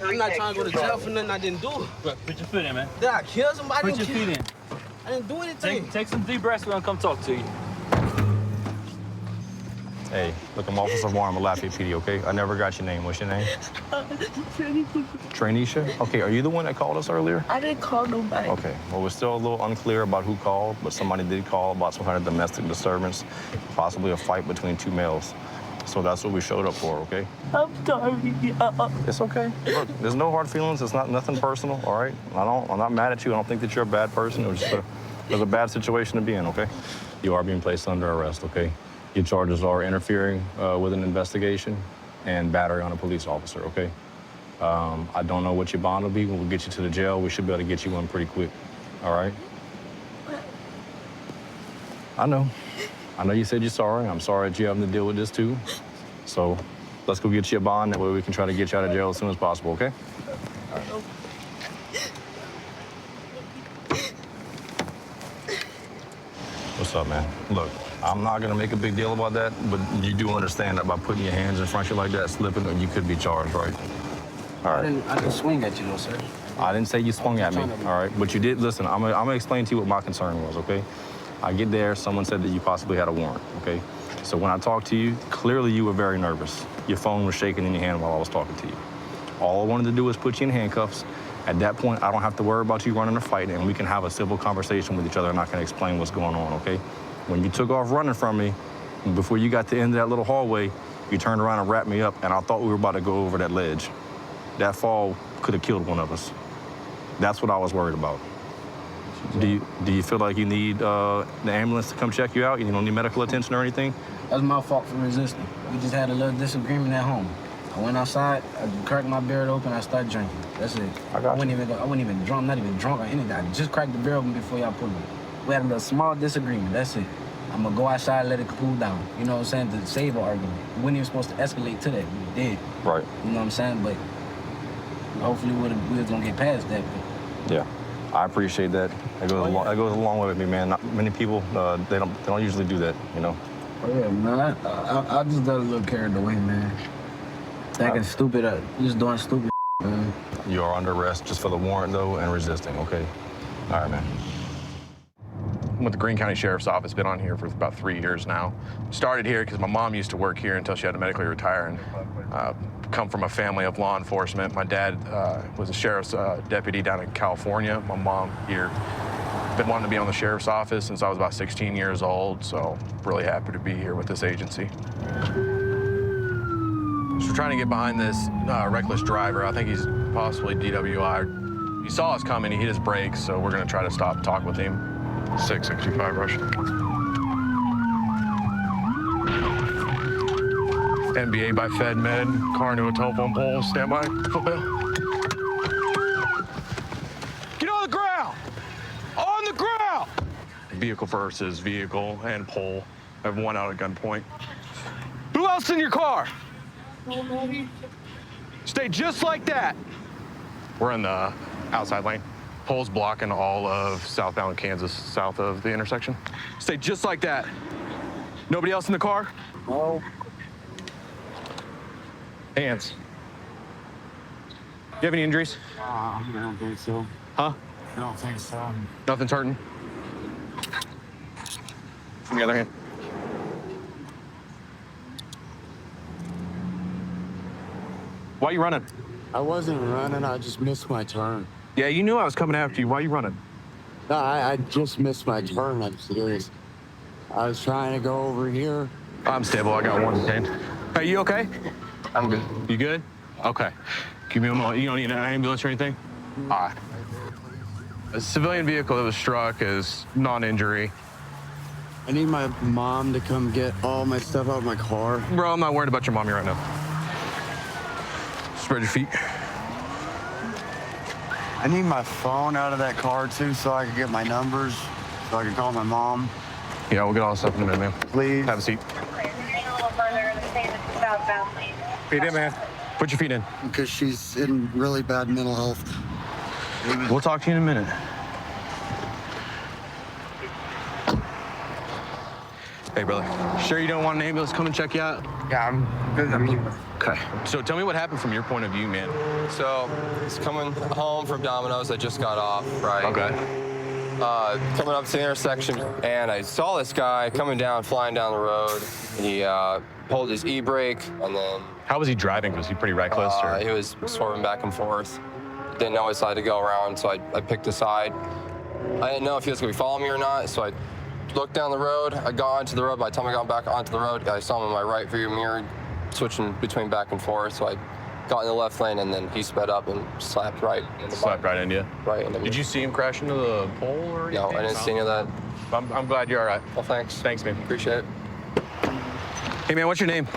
I'm not trying to go to jail for nothing I didn't do. Put your foot in, man. Did I kill somebody? Put your feet in. I didn't do anything. Take some deep breaths. We're gonna come talk to you. Hey, look, I'm Officer Vaughn with Lafayette PD, okay? I never got your name. What's your name? Traineesha? Okay, are you the one that called us earlier? I didn't call nobody. Okay, well, we're still a little unclear about who called, but somebody did call about some kind of domestic disturbance, possibly a fight between two males. So that's what we showed up for, okay? I'm sorry. It's okay. Look, there's no hard feelings. It's not nothing personal, all right? I'm not mad at you. I don't think that you're a bad person. It was just It's a bad situation to be in, okay? You are being placed under arrest, okay? Your charges are interfering with an investigation and battery on a police officer, okay? I don't know what your bond will be. When we get you to the jail, we should be able to get you one pretty quick, all right? I know you said you're sorry. I'm sorry that you're having to deal with this too. So let's go get you a bond. That way we can try to get you out of jail as soon as possible, okay? What's up, man? Look, I'm not gonna make a big deal about that, but you do understand that by putting your hands in front of you like that, slipping, you could be charged, right? All right. I didn't swing at you, though, sir. I didn't say you swung at me, all right? But you did, listen, I'm gonna explain to you what my concern was, okay? I get there, someone said that you possibly had a warrant, okay? So when I talked to you, clearly you were very nervous. Your phone was shaking in your hand while I was talking to you. All I wanted to do was put you in handcuffs. At that point, I don't have to worry about you running a fight, and we can have a civil conversation with each other, and I can explain what's going on, okay? When you took off running from me, before you got to the end of that little hallway, you turned around and wrapped me up, and I thought we were about to go over that ledge. That fall could have killed one of us. That's what I was worried about. Do you feel like you need the ambulance to come check you out? You don't need medical attention or anything? That was my fault for resisting. We just had a little disagreement at home. I went outside, I cracked my beer open, I started drinking. That's it. I wasn't even drunk, not even drunk or anything. I just cracked the beer open before y'all pulled me. We had a little small disagreement, that's it. I'm gonna go outside, let it cool down. You know what I'm saying? To save our argument. We weren't even supposed to escalate to that. We did. Right. You know what I'm saying? But hopefully we was gonna get past that. But yeah, I appreciate that. That goes a long way with me, man. Not many people, they don't usually do that, you know? Oh yeah, man. I just got a little carried away, man. Thinking stupid, just doing stupid, man. You are under arrest just for the warrant, though, and resisting, okay? All right, man. I'm with the Greene County Sheriff's Office, been on here for about 3 years now. Started here because my mom used to work here until she had to medically retire, and come from a family of law enforcement. My dad was a sheriff's deputy down in California. My mom here. Been wanting to be on the sheriff's office since I was about 16 years old, so really happy to be here with this agency. So we're trying to get behind this reckless driver. I think he's possibly DWI. He saw us coming, he hit his brakes, so we're gonna try to stop and talk with him. 665 rush. NBA by Fed Med, car into a telephone pole, stand by, football. Get on the ground! On the ground! Vehicle versus vehicle and pole. I have one out at gunpoint. Who else in your car? Stay just like that. We're in the outside lane. Pole's blocking all of southbound Kansas, south of the intersection. Stay just like that. Nobody else in the car? No. Hands. You have any injuries? I don't think so. Huh? I don't think so. Nothing's hurting? From the other hand. Why are you running? I wasn't running, I just missed my turn. Yeah, you knew I was coming after you. Why are you running? No, I just missed my turn, I'm serious. I was trying to go over here. I'm stable, I got one detained. Hey, you okay? I'm good. You good? Okay. Give me a moment. You don't need an ambulance or anything? All right. A civilian vehicle that was struck is non-injury. I need my mom to come get all my stuff out of my car. Bro, I'm not worried about your mommy right now. Spread your feet. I need my phone out of that car, too, so I can get my numbers, so I can call my mom. Yeah, we'll get all this stuff in a minute, man. Please. Have a seat. Feet in, man. Put your feet in. Because she's in really bad mental health. We'll talk to you in a minute. Hey, brother. Sure you don't want an ambulance come and check you out? Yeah, I'm good. Okay. So tell me what happened from your point of view, man. So, he's coming home from Domino's. I just got off, right? Okay. Coming up to the intersection, and I saw this guy coming down, flying down the road. He pulled his e-brake, and then... How was he driving? Was he pretty reckless? Or? He was swerving back and forth. Didn't know which side to go around, so I picked a side. I didn't know if he was going to be following me or not, so I looked down the road. I got onto the road. By the time I got back onto the road, I saw him in my right rear mirror, switching between back and forth, so I got in the left lane, and then he sped up and slapped right into right into you? Right into me. Did you see him crash into the pole or anything? No, I didn't see any of that. I'm glad you're all right. Well, thanks. Thanks, man. Appreciate it. Hey, man, what's your name?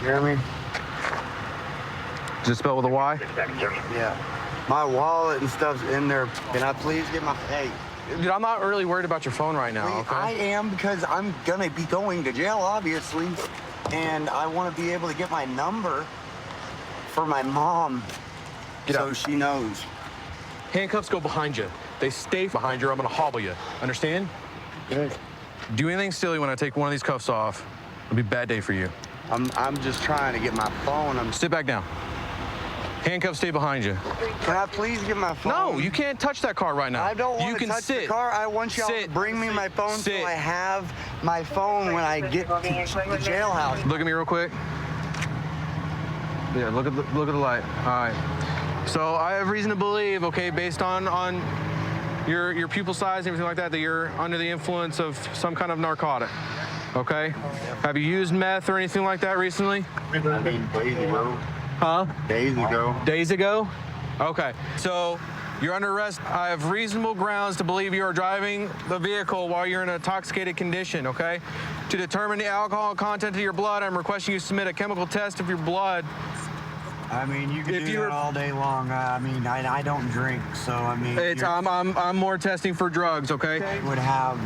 Jeremy? Is it spelled with a Y? Yeah. My wallet and stuff's in there. Can I please get my... Hey. Dude, I'm not really worried about your phone right now, okay? I am, because I'm gonna be going to jail, obviously. And I want to be able to get my number for my mom so she knows. Handcuffs go behind you. They stay behind you or I'm gonna hobble you. Understand? Good. Do anything silly when I take one of these cuffs off. It'll be a bad day for you. I'm just trying to get my phone. Sit back down. Handcuffs stay behind you. Can I please get my phone? No, you can't touch that car right now. I don't want you to can touch sit. the car. I want y'all to bring me my phone so I have my phone when I get to the jailhouse. Look at me real quick. Yeah, look at the light. All right. So I have reason to believe, okay, based on your pupil size and everything like that you're under the influence of some kind of narcotic. Okay? Have you used meth or anything like that recently? I mean, days ago. Huh? Days ago. Days ago? Okay. So you're under arrest. I have reasonable grounds to believe you are driving the vehicle while you're in an intoxicated condition, okay? To determine the alcohol content of your blood, I'm requesting you submit a chemical test of your blood. I mean, you can do that all day long. I mean, I don't drink, so I mean... I'm more testing for drugs, okay? I would have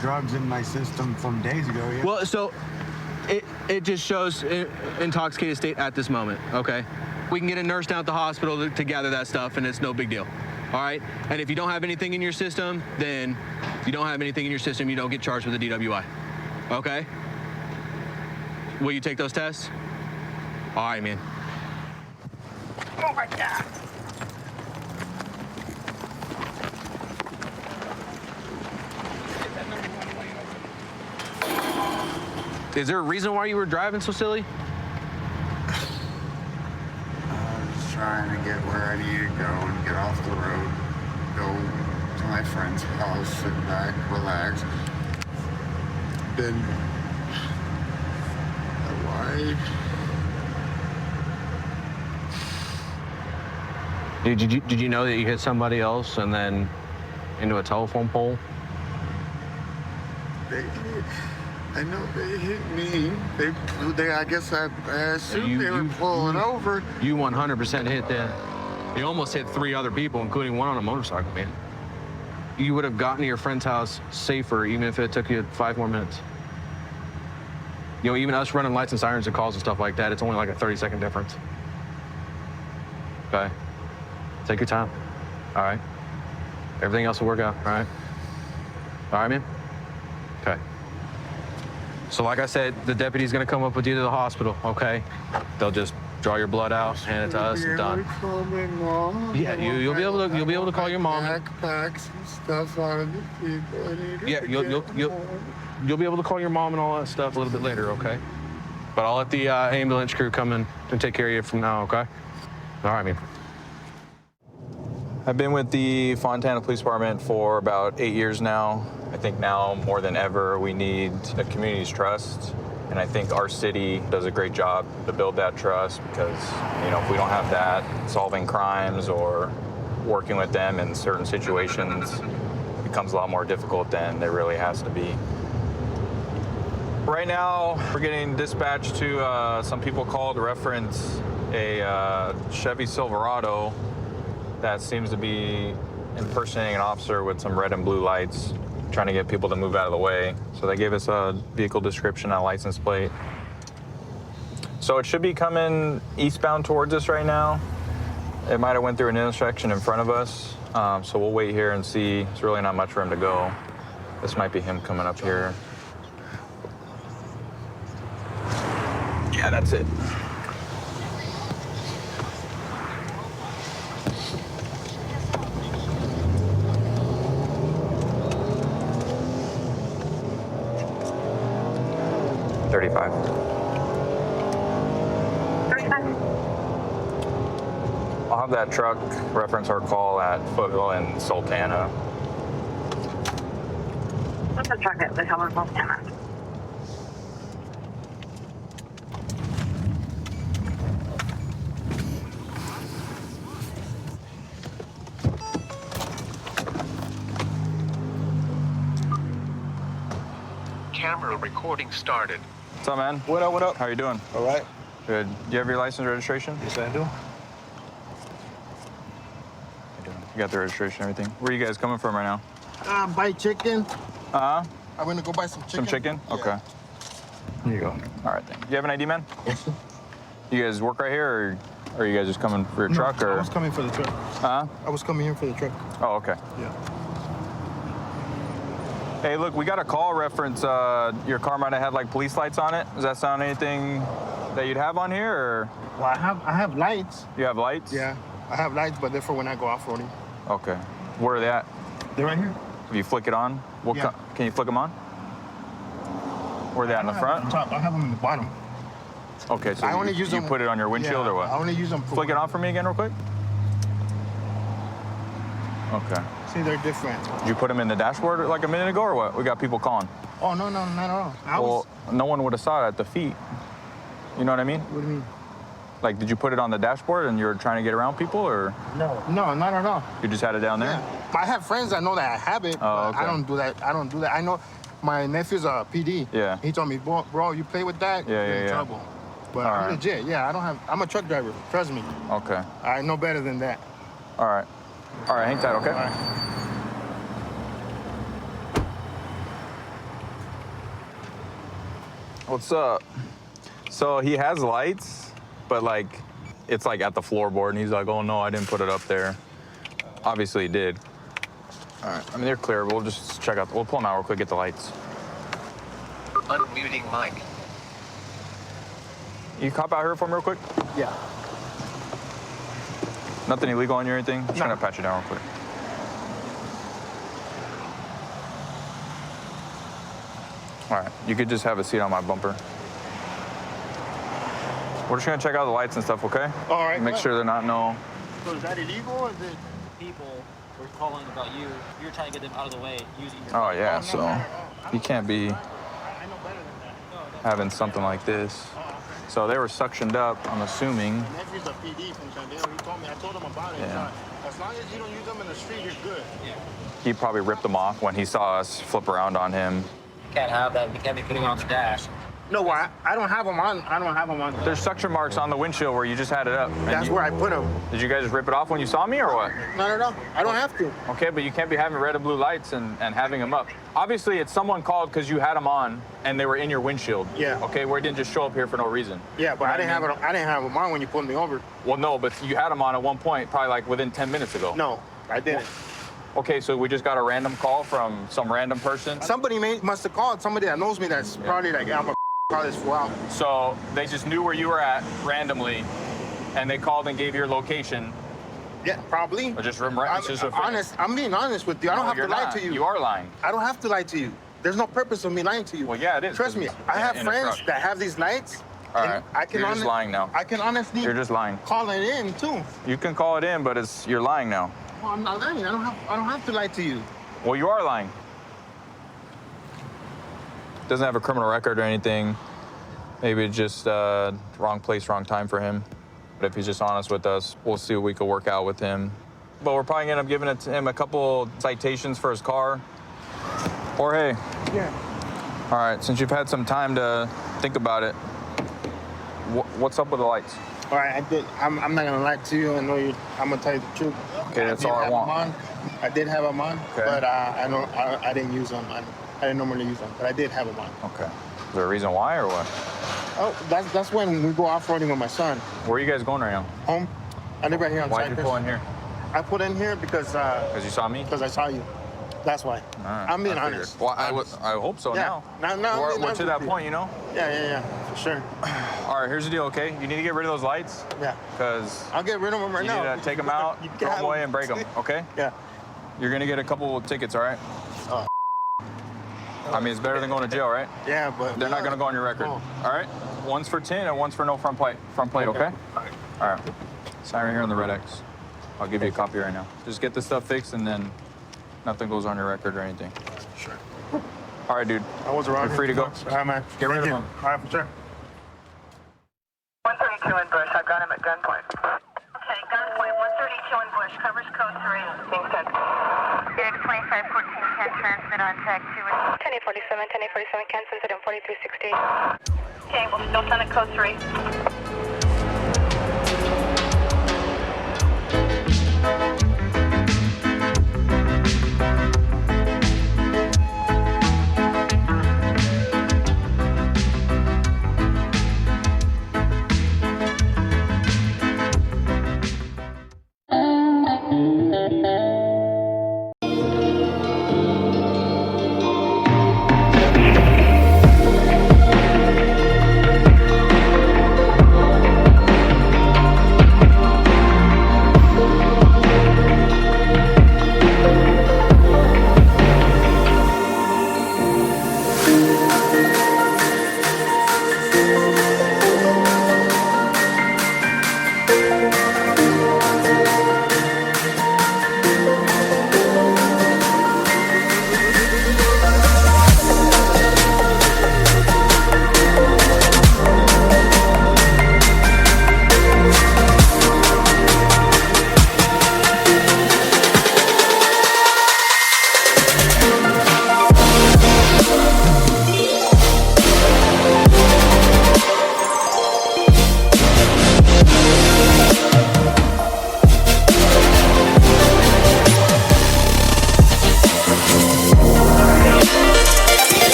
drugs in my system from days ago, yeah. Well, so it just shows intoxicated state at this moment, okay? We can get a nurse down at the hospital to gather that stuff, and it's no big deal, all right? And if you don't have anything in your system, then you don't have anything in your system, you don't get charged with a DWI, okay? Will you take those tests? All right, man. Oh my God. Is there a reason why you were driving so silly? I was trying to get where I needed to go and get off the road, go to my friend's house, sit back, relax. Then I lied. Did you know that you hit somebody else and then into a telephone pole? I know they hit me. They I guess I assumed they were pulling over. You 100% hit them. You almost hit 3 other people, including one on a motorcycle, man. You would have gotten to your friend's house safer, even if it took you 5 more minutes. You know, even us running lights and sirens and calls and stuff like that, it's only like a 30-second difference. Okay? Take your time. All right? Everything else will work out, all right? All right, man? Okay. So like I said, the deputy's gonna come up with you to the hospital, okay? They'll just draw your blood out, hand it to us, and done. Call my mom. Yeah, you'll be able to call your mom. Backpacks and stuff out of the people. I need to Yeah, you'll be able to call your mom and all that stuff a little bit later, okay? But I'll let the ambulance crew come in and take care of you from now, okay? All right, man. I've been with the Fontana Police Department for about 8 years now. I think now more than ever we need the community's trust, and I think our city does a great job to build that trust because, you know, if we don't have that, solving crimes or working with them in certain situations becomes a lot more difficult than there really has to be. Right now, we're getting dispatched to some people called to reference a Chevy Silverado that seems to be impersonating an officer with some red and blue lights, trying to get people to move out of the way. So they gave us a vehicle description, a license plate. So it should be coming eastbound towards us right now. It might have went through an intersection in front of us. So we'll wait here and see. There's really not much for him to go. This might be him coming up here. Yeah, that's it. I'll have that truck reference our call at Foothill and Sultana. What's the truck at Foothill and Sultana? camera recording started. What's up, man? What up, what up? How you doing? All right. Good. Do you have your license registration? Yes, I do. You got the registration, everything. Where are you guys coming from right now? Buy chicken. Uh-huh. I'm gonna go buy some chicken. Some chicken? Yeah. Okay. Here you go. All right, thank you. You have an ID, man? Yes, sir. You guys work right here, or are you guys just coming for your truck, or? I was coming for the truck. Huh? I was coming here for the truck. Oh, okay. Yeah. Hey, look, we got a call reference. Your car might have had like police lights on it. Does that sound anything that you'd have on here, or? Well, I have lights. You have lights? Yeah, I have lights, but they're for when I go off-roading. Okay. Where are they at? They're right here. If you flick it on, what Yeah. can you flick them on? Where are they at, in the front? On top. I have them in the bottom. Okay, so I only use you them. put it on your windshield, yeah, or what? I only use them. Flick it on for me again real quick. Okay. See, they're different. Did you put them in the dashboard like a minute ago, or what? We got people calling. Oh, no, not at all. Well, no one would have saw it at the feet. You know what I mean? What do you mean? Like, did you put it on the dashboard and you were trying to get around people, or? No, not at all. You just had it down there? Yeah. I have friends that know that I have it, but okay. I don't do that. I know my nephew's a PD. Yeah. He told me, bro, you play with that, you're in trouble. But All I'm right. legit. Yeah, I'm a truck driver. Trust me. Okay. I know better than that. All right. All right, hang tight, okay? All right. What's up? So he has lights, but like, it's like at the floorboard, and he's like, oh no, I didn't put it up there. Obviously he did. All right, I mean, they're clear. We'll just check out, we'll pull them out real quick, get the lights. Unmuting mic. You cop out here for me real quick? Yeah. Nothing illegal on you or anything? Just trying to patch it down real quick. All right, you could just have a seat on my bumper. We're just gonna check out the lights and stuff, okay? All right. Make sure they're not no. So is that illegal or is it? People were calling about you. You're trying to get them out of the way using your. Oh yeah, so you can't be having something like this. So they were suctioned up, I'm assuming. My nephew's a PD from Chandler. He told me. I told him about it. Yeah. As long as you don't use them in the street, you're good. Yeah. He probably ripped them off when he saw us flip around on him. Can't have that. You can't be putting on the dash. No, I don't have them on. I don't have them on. There's suction marks on the windshield where you just had it up. That's where I put them. Did you guys just rip it off when you saw me, or what? No. I don't have to. Okay, but you can't be having red and blue lights and having them up. Obviously, it's someone called because you had them on and they were in your windshield. Yeah. Okay, where it didn't just show up here for no reason. Yeah, but I didn't have it. I didn't have them on when you pulled me over. Well, no, but you had them on at one point, probably like within 10 minutes ago. No, I didn't. Okay, so we just got a random call from some random person. Somebody must have called somebody that knows me. That's probably like, I'm a call this fool out. So they just knew where you were at randomly, and they called and gave your location. Yeah, probably. Or just honest. I'm being honest with you. I don't have to lie to you. You are lying. I don't have to lie to you. There's no purpose of me lying to you. Well, yeah, it is. Trust me. I have friends that have these lights. All right. You're just lying now. I can honestly. You're just lying. Call it in too. You can call it in, but you're lying now. Well, I'm not lying. I don't have to lie to you. Well, you are lying. Doesn't have a criminal record or anything. Maybe it's just wrong place, wrong time for him. But if he's just honest with us, we'll see what we can work out with him. But we're probably gonna end up giving him a couple citations for his car. Jorge. Yeah. All right, since you've had some time to think about it, what's up with the lights? All right, I'm not gonna lie to you. I'm gonna tell you the truth. Okay, that's all I want. I did have them on, okay. But I didn't use them. I didn't normally use them, but I did have them on. Okay. Is there a reason why or what? Oh, that's when we go off-roading with my son. Where are you guys going right now? Home. I live right here on Why'd Cypress. you pull in here? I put in here because you saw me? Because I saw you. That's why. Right, I'm being honest. Well, I hope so yeah. now. We're to that point, you know? Yeah, for sure. All right, here's the deal, okay? You need to get rid of those lights. Yeah. Because I'll get rid of them right now. You need to take them out, throw them away, and break them, okay? Yeah. You're going to get a couple of tickets, all right? I mean, it's better than going to jail, right? Yeah, but... They're not going to go on your record, all right? One's for 10 and one's for no front plate, okay? All right. Sign right here on the red X. I'll give you a copy right now. Just get this stuff fixed and then nothing goes on your record or anything. Sure. All right, dude. I was around. You're free to go. All right, man. Get rid of them. All right, for sure. 132 in Bush. I've got him at gunpoint. Okay, gunpoint. 132 in Bush. Covers code 3. Being sent. X 2514. can transmit on tag 2. 1047, 1047, can send it in 4360. Okay, we'll still send it code 3.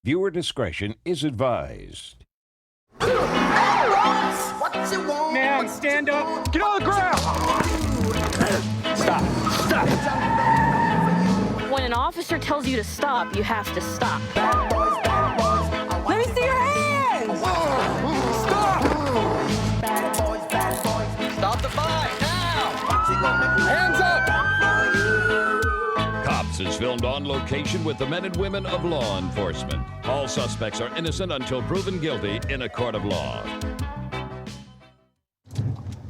Viewer discretion is advised. Man, stand up. Get on the ground. Stop. Stop. When an officer tells you to stop, you have to stop. Let me see your hands. Stop. Stop the fight now. Hands up. Cops is filmed on location with the men and women of law enforcement. All suspects are innocent until proven guilty in a court of law.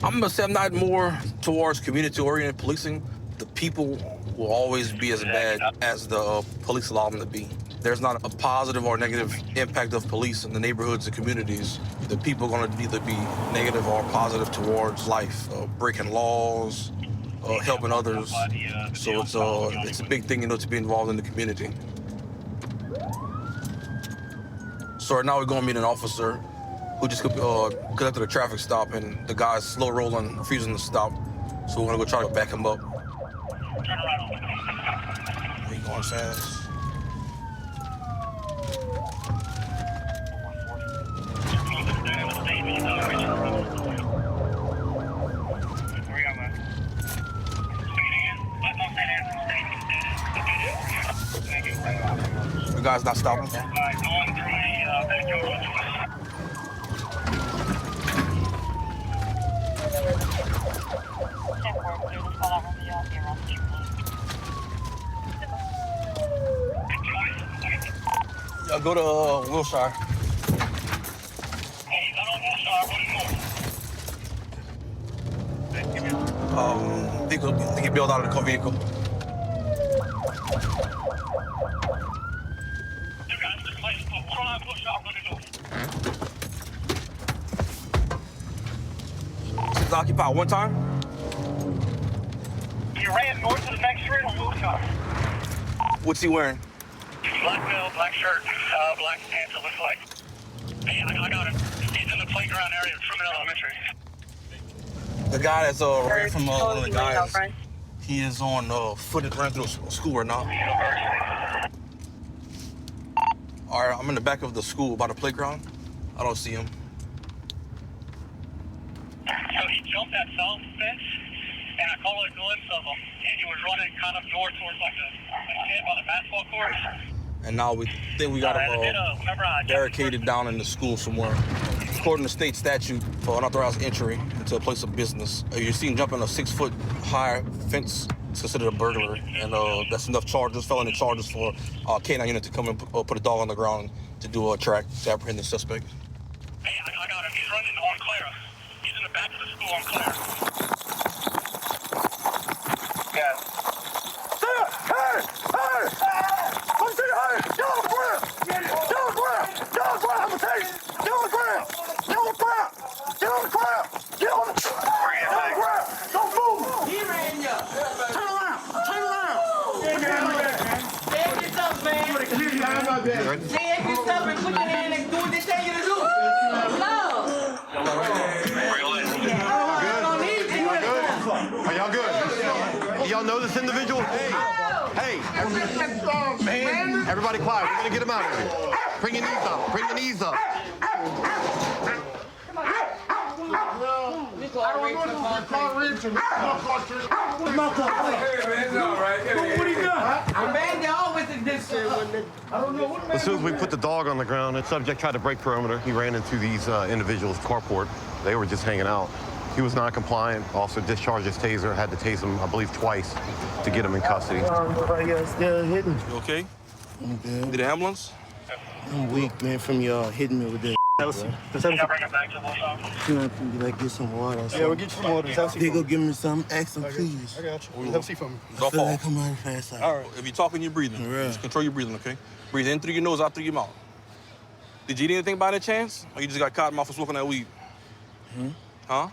I'm gonna say I'm not more towards community-oriented policing. The people will always be as bad as the police allow them to be. There's not a positive or negative impact of police in the neighborhoods and communities. The people are gonna either be negative or positive towards life, breaking laws, helping others. So it's a big thing, to be involved in the community. So right now we're gonna meet an officer who just conducted a traffic stop, and the guy's slow rolling, refusing to stop. So we're gonna go try to back him up. He going fast. The guy's not stopping. Yeah, go to Wilshire. Think he bailed out of the vehicle. It's occupied one time? He ran north of the next street on Wilshire. What's he wearing? Black belt, black shirt, black pants, it looks like. Hey, I got him. He's in the playground area of Truman Elementary. The guy that's ran from one of the guys, he is on foot and ran through school right now. All right, I'm in the back of the school by the playground. I don't see him. So he jumped that south fence, and I caught a glimpse of him, and he was running kind of north towards like a pit by the basketball court. And now we think we got him barricaded down in the school somewhere. According to state statute for unauthorized entry into a place of business, you're seen jumping a 6-foot high fence it's considered a burglary, and that's enough charges, felony charges for K9 unit to come and put a dog on the ground to do a track to apprehend the suspect. Hey, I got him. He's running on Clara. He's in the back of the school on Clara. Yeah. Are y'all good? Y'all know this individual? Hey, man. Everybody quiet. We're gonna get him out of here. Bring your knees up. Bring your knees up. As soon as we put the dog on the ground, the subject tried to break perimeter. He ran into these individuals' carport. They were just hanging out. He was non-compliant. Also discharged his taser. Had to tase him, I believe, twice to get him in custody. Still hitting. You okay? I'm good. Need an ambulance? I'm weak, man, from y'all hitting me with that. Get some water. Yeah, we'll get you some water. They go give me some. Ask them, please. I got you. Have a seat for me. Go feel like I'm out of fast. All right. If you're talking, you're breathing. Just control your breathing, okay? Breathe in through your nose, out through your mouth. Did you eat anything by any chance? Or you just got caught off of smoking that weed? Huh?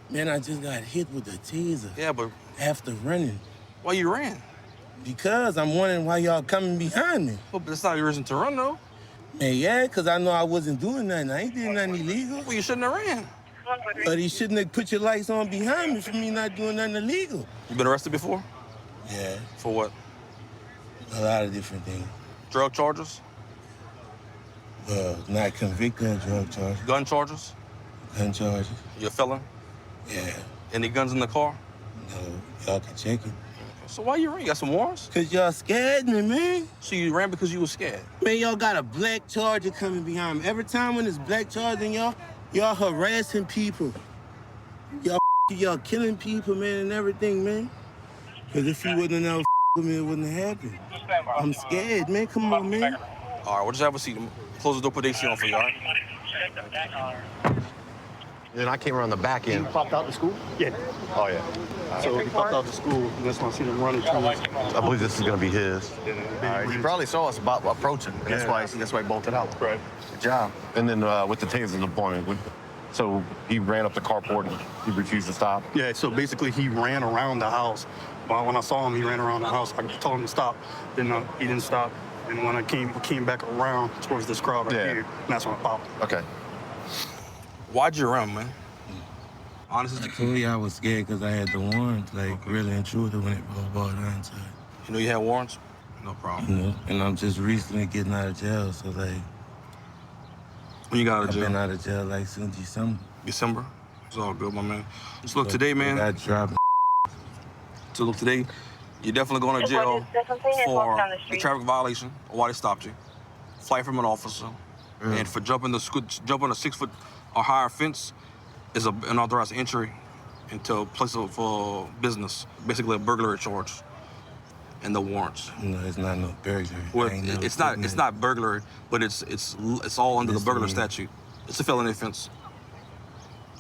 Man, I just got hit with a taser. Yeah, but after running. Why you ran? Because I'm wondering why y'all coming behind me. Well, but that's not your reason to run, though. Man, yeah, because I know I wasn't doing nothing. I ain't doing nothing illegal. Well, you shouldn't have ran. But you shouldn't have put your lights on behind me for me not doing nothing illegal. You been arrested before? Yeah. For what? A lot of different things. Drug charges? Not convicted of drug charges. Gun charges? Gun charges. You a felon? Yeah. Any guns in the car? No, y'all can check it. So why you ran? You got some warrants? Because y'all scared me, man. So you ran because you were scared? Man, y'all got a black Charger coming behind me. Every time when it's black Charger, y'all harassing people. Y'all killing people, man, and everything, man. Because if you wouldn't have with me, it wouldn't have happened. I'm scared, man. Come on, man. All right, we'll just have a seat. Close the door, put AC on for you, all right? Then I came around the back end. You popped out to school? Yeah. Oh, yeah. So he popped out to school, and that's when I seen him running through us. I believe this is going to be his. He probably saw us about approaching. That's why he bolted out. Right. Good job. And then with the taser deployment, so he ran up the carport and he refused to stop. Yeah, so basically he ran around the house. Well, when I saw him, he ran around the house. I told him to stop. Then he didn't stop. And when I came back around towards this crowd right here, and that's when I popped. Okay. Why'd you run, man? Honestly, I was scared because I had the warrants, really and truly when it was brought down to it. You know you had warrants? No problem. And I'm just recently getting out of jail, so When you got out of jail? I've been out of jail since December. December? It's all good, my man. So look, today, man. I dropped. So look, today, you're definitely going to jail for the traffic violation or why they stopped you, flight from an officer, and for jumping a 6-foot or higher fence is an unauthorized entry into a place of business, basically a burglary charge, and the warrants. No, it's not no burglary. Well, it's not burglary, but it's all under the burglary statute. It's a felony offense.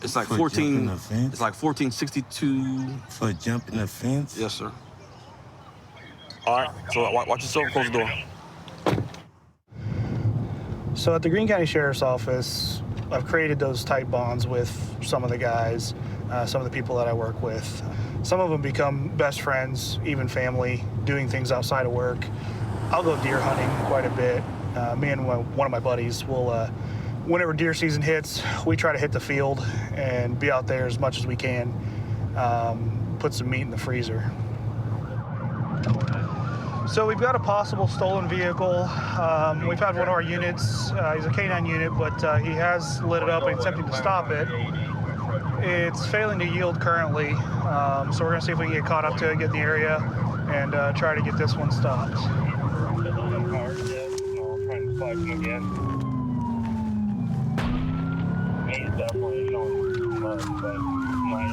It's like 14. It's like 1462. For jumping a fence? Yes, sir. All right. So watch yourself. Close the door. So at the Greene County Sheriff's Office, I've created those tight bonds with some of the guys, some of the people that I work with. Some of them become best friends, even family, doing things outside of work. I'll go deer hunting quite a bit. Me and one of my buddies will, whenever deer season hits, we try to hit the field and be out there as much as we can, put some meat in the freezer. So we've got a possible stolen vehicle. We've had one of our units, he's a K9 unit, but he has lit it up and attempting to stop it. It's failing to yield currently, so we're gonna see if we can get caught up to it, get in the area, and try to get this one stopped. He's definitely showing mud, but my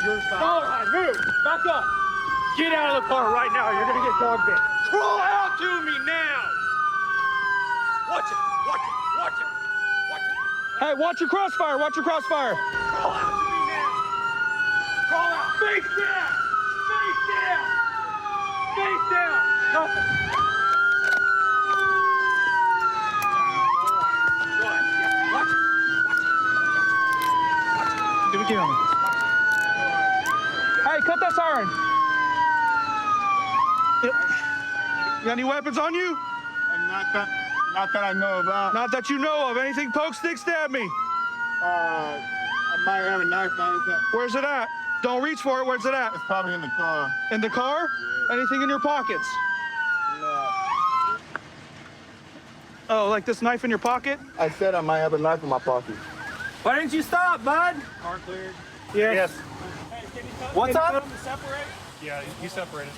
your side. All right, move. Back up. Get out of the car right now. You're going to get dog bit. Crawl out to me now. Watch it. Watch it. Watch it. Watch it. Hey, watch your crossfire. Watch your crossfire. Crawl out to me now. Crawl out. Face down. Face down. Face down. Nothing. Go ahead. Yeah. Watch it. Give it to him. Hey, cut that siren. You got any weapons on you? Not that I know about. Not that you know of. Anything poke, stick, stab me. I might have a knife on it. Where's it at? Don't reach for it. Where's it at? It's probably in the car. In the car? Yeah. Anything in your pockets? No. Oh, like this knife in your pocket? I said I might have a knife in my pocket. Why didn't you stop, bud? Car cleared. Yes. What's up? Yeah, he separated.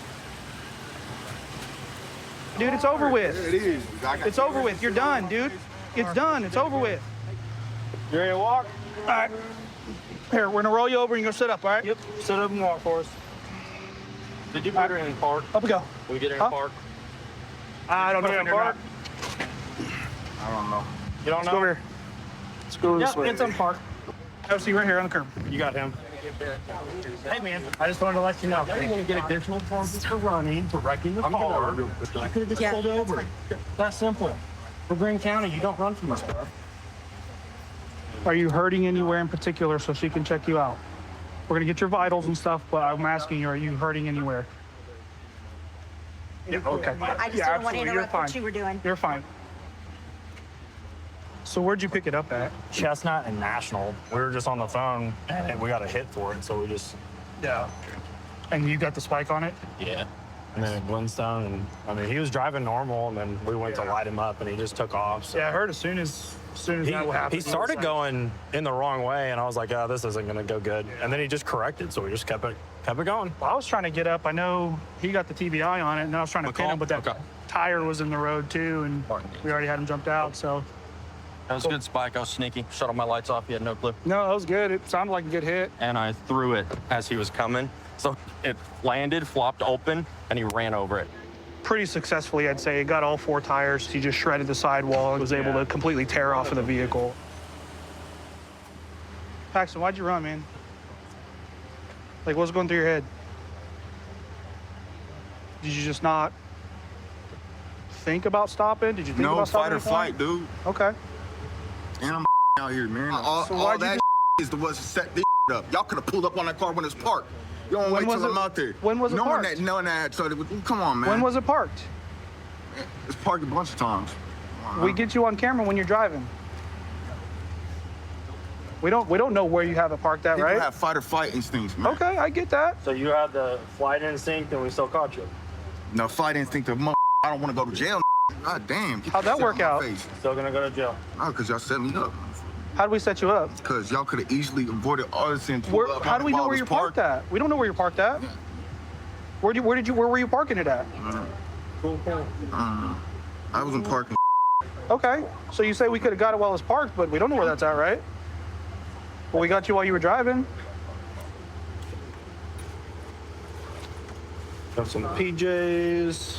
Dude, it's over with. It is. It's over with. You're done, dude. It's done. It's over with. You ready to walk? All right. Here, we're gonna roll you over and you're gonna sit up, all right? Yep. Sit up and walk for us. Did you put her in park? Up we go. Can we get her in park? I don't know if you're not. I don't know. You don't Let's know? go over here. Let's go this way. It's in park. I'll see you right here on the curb. You got him. Hey man, I just wanted to let you know. You're going to get additional points for running, for wrecking the car. I could have just pulled over. That's simple. For Greene County, you don't run from this stuff. Are you hurting anywhere in particular so she can check you out? We're gonna get your vitals and stuff, but I'm asking you, are you hurting anywhere? Yeah, okay. I just Yeah, didn't want to absolutely. You're interrupt what fine. you were doing. You're fine. So where'd you pick it up at? Chestnut and National. We were just on the phone and we got a hit for it, so we just. Yeah. And you got the spike on it? Yeah. And then at Glenstone, and I mean, he was driving normal, and then we went to light him up, and he just took off. So. Yeah, I heard as soon as that happened. He started going in the wrong way, and I was like, oh, this isn't going to go good. And then he just corrected, so we just kept it going. Well, I was trying to get up. I know he got the TBI on it, and I was trying to pin him, but that tire was in the road too, and we already had him jumped out. So That was a good spike. I was sneaky. Shut all my lights off. He had no clue. no, that was good. It sounded like a good hit. And I threw it as he was coming. So it landed, flopped open, and he ran over it. Pretty successfully, I'd say. It got all 4 tires. He just shredded the sidewall and was able to completely tear off of the vehicle. Paxton, why'd you run, man? Like, what's going through your head? Did you just not think about stopping? Did you think about stopping? No, fight or flight, dude. Okay. And I'm out here, man. All So why'd you that is the was set this up. Y'all could have pulled up on that car when it's parked. You don't When wait was till it- I'm out there. when was it knowing parked? that, knowing that, so come on, man. When was it parked? It's parked a bunch of times. We get you on camera when you're driving. We don't know where you have it parked at, People right? have fight or flight instincts, man. Okay, I get that. So you had the flight instinct, and we still caught you. No, fight instinct of I don't want to go to jail. God damn. How'd that work out? Still gonna go to jail. Oh, because y'all set me up. How'd we set you up? Because y'all could have easily avoided all this and How do we know where you're parked at? We don't know where you're parked at. Where were you parking it at? I wasn't parking. Okay, so you say we could have got it while it's parked, but we don't know where that's at, right? Well, we got you while you were driving. Got some PJs,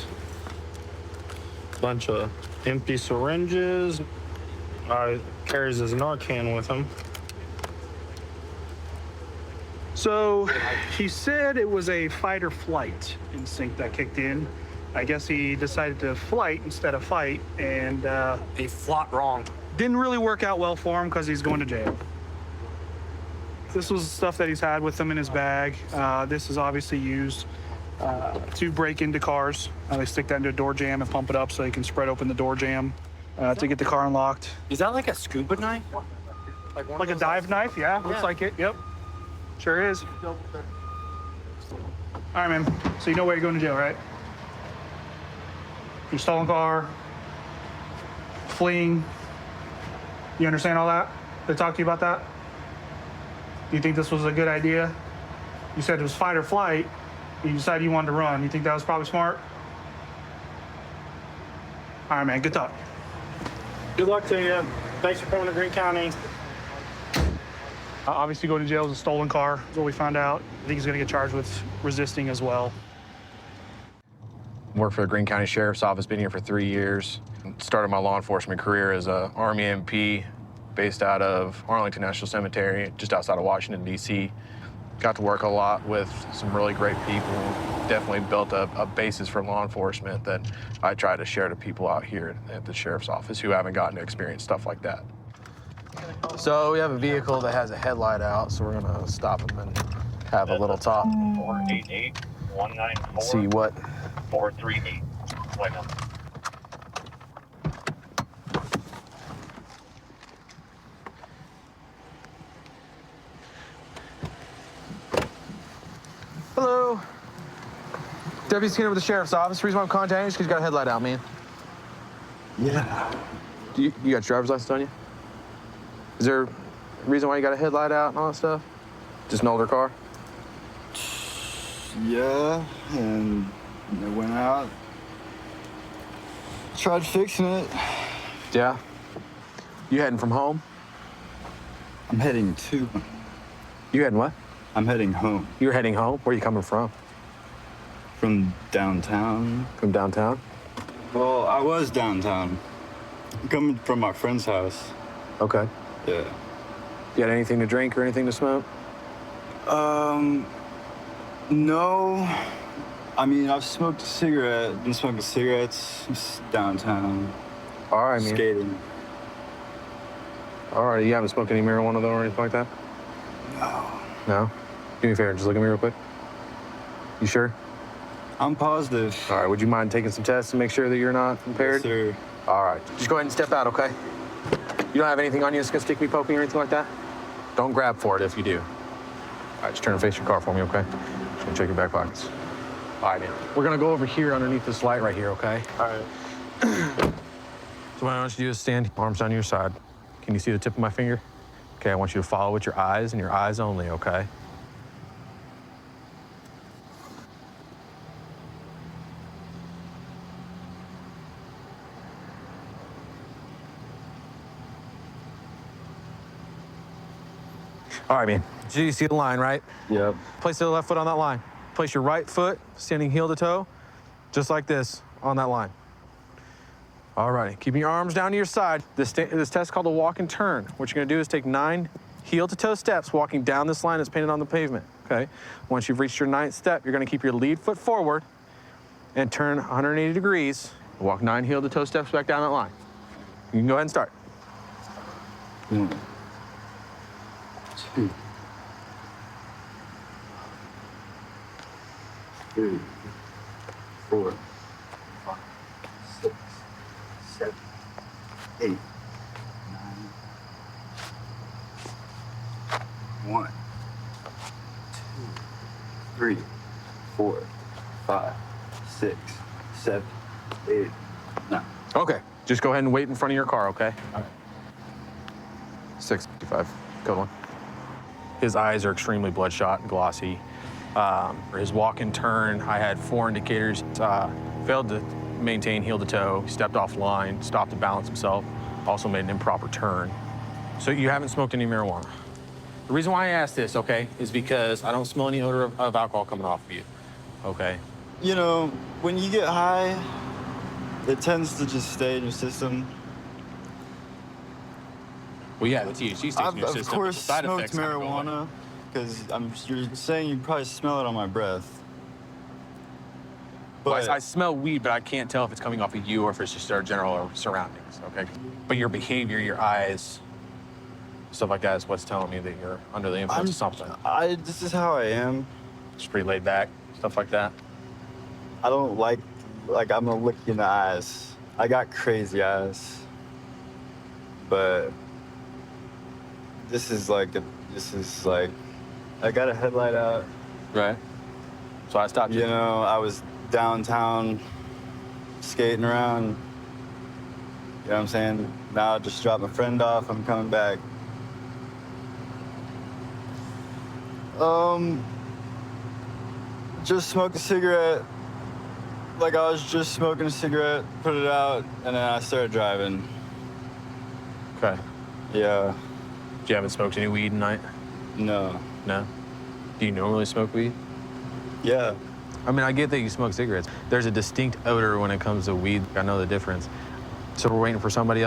bunch of empty syringes. Carries his Narcan with him. So he said it was a fight or flight instinct that kicked in. I guess he decided to flight instead of fight, and he fought wrong. Didn't really work out well for him because he's going to jail. This was stuff that he's had with him in his bag. This is obviously used to break into cars. They stick that into a door jamb and pump it up so they can spread open the door jamb to get the car unlocked. Is that like a scuba knife? Like a dive knife? Yeah, looks like it. Yep, sure is. All right, man. So you know where you're going to jail, right? Your stolen car, fleeing. You understand all that? They talked to you about that? Do you think this was a good idea? You said it was fight or flight. You decided you wanted to run. You think that was probably smart? All right, man. Good talk. Good luck to you. Thanks for coming to Greene County. Obviously, going to jail is a stolen car, is what we found out. I think he's going to get charged with resisting as well. Worked for the Greene County Sheriff's Office, been here for 3 years. Started my law enforcement career as an Army MP based out of Arlington National Cemetery, just outside of Washington, D.C. Got to work a lot with some really great people. Definitely built a basis for law enforcement that I try to share to people out here at the Sheriff's Office who haven't gotten to experience stuff like that. So we have a vehicle that has a headlight out, so we're gonna stop him and have a little talk. 488-194. See what? 438. Wait a Hello. Deputy Skinner with the Sheriff's Office. The reason why I'm contacting you is because you got a headlight out, man. Yeah. You got your driver's license on you? Is there a reason why you got a headlight out and all that stuff? Just an older car? Yeah, and it went out. Tried fixing it. Yeah? You heading from home? I'm heading to. You heading what? I'm heading home. You're heading home? Where are you coming from? From downtown. From downtown? Well, I was downtown. I'm coming from my friend's house. Okay. Yeah. You got anything to drink or anything to smoke? No. I mean, I've smoked a cigarette. Been smoking cigarettes just downtown. All right, man. Skating. All right, you haven't smoked any marijuana, though, or anything like that? No. No? Do me a favor, just look at me real quick. You sure? I'm positive. All right, would you mind taking some tests to make sure that you're not impaired? Yes, sir. All right, just go ahead and step out, okay? You don't have anything on you that's gonna stick me, poke me, or anything like that? Don't grab for it if you do. All right, just turn and face your car for me, okay? Just gonna check your back pockets. All right, now. We're gonna go over here underneath this light right here, okay? All right. So what I want you to do is stand, arms down your side. Can you see the tip of my finger? Okay, I want you to follow with your eyes and your eyes only, okay? All right, man. So you see the line, right? Yep. Place the left foot on that line. Place your right foot, standing heel to toe, just like this, on that line. All right, keeping your arms down to your side. This test is called a walk and turn. What you're gonna do is take 9 heel to toe steps, walking down this line that's painted on the pavement, okay? Once you've reached your 9th step, you're gonna keep your lead foot forward and turn 180 degrees. Walk 9 heel to toe steps back down that line. You can go ahead and start. 1, 2, 3, 4, 5, 6, 7, 8, 9. 1, 2, 3, 4, 5, 6, 7, 8, 9. Okay, just go ahead and wait in front of your car, okay? All right. 655, good one. His eyes are extremely bloodshot and glossy. For his walk and turn, I had 4 indicators. Failed to maintain heel to toe, stepped off line, stopped to balance himself, also made an improper turn. So you haven't smoked any marijuana. The reason why I asked this, okay, is because I don't smell any odor of alcohol coming off of you, okay? You know, when you get high, it tends to just stay in your system. Well, yeah, the THC stays in your system. Of course, The side smoked effects kinda go away. marijuana, because you're saying you probably smell it on my breath. Well, But I smell weed, but I can't tell if it's coming off of you or if it's just our general surroundings, okay? But your behavior, your eyes, stuff like that is what's telling me that you're under the influence of something. This is how I am. Just pretty laid back, stuff like that. I don't like I'm gonna look you in the eyes. I got crazy eyes. But this is like, I got a headlight out. Right. So I stopped you. You know, I was downtown skating around. You know what I'm saying? Now I just dropped my friend off, I'm coming back. Just smoked a cigarette. Like I was just smoking a cigarette, put it out, and then I started driving. Okay. Yeah. You haven't smoked any weed tonight? No. No? Do you normally smoke weed? Yeah. I mean, I get that you smoke cigarettes. There's a distinct odor when it comes to weed. I know the difference. So we're waiting for somebody else.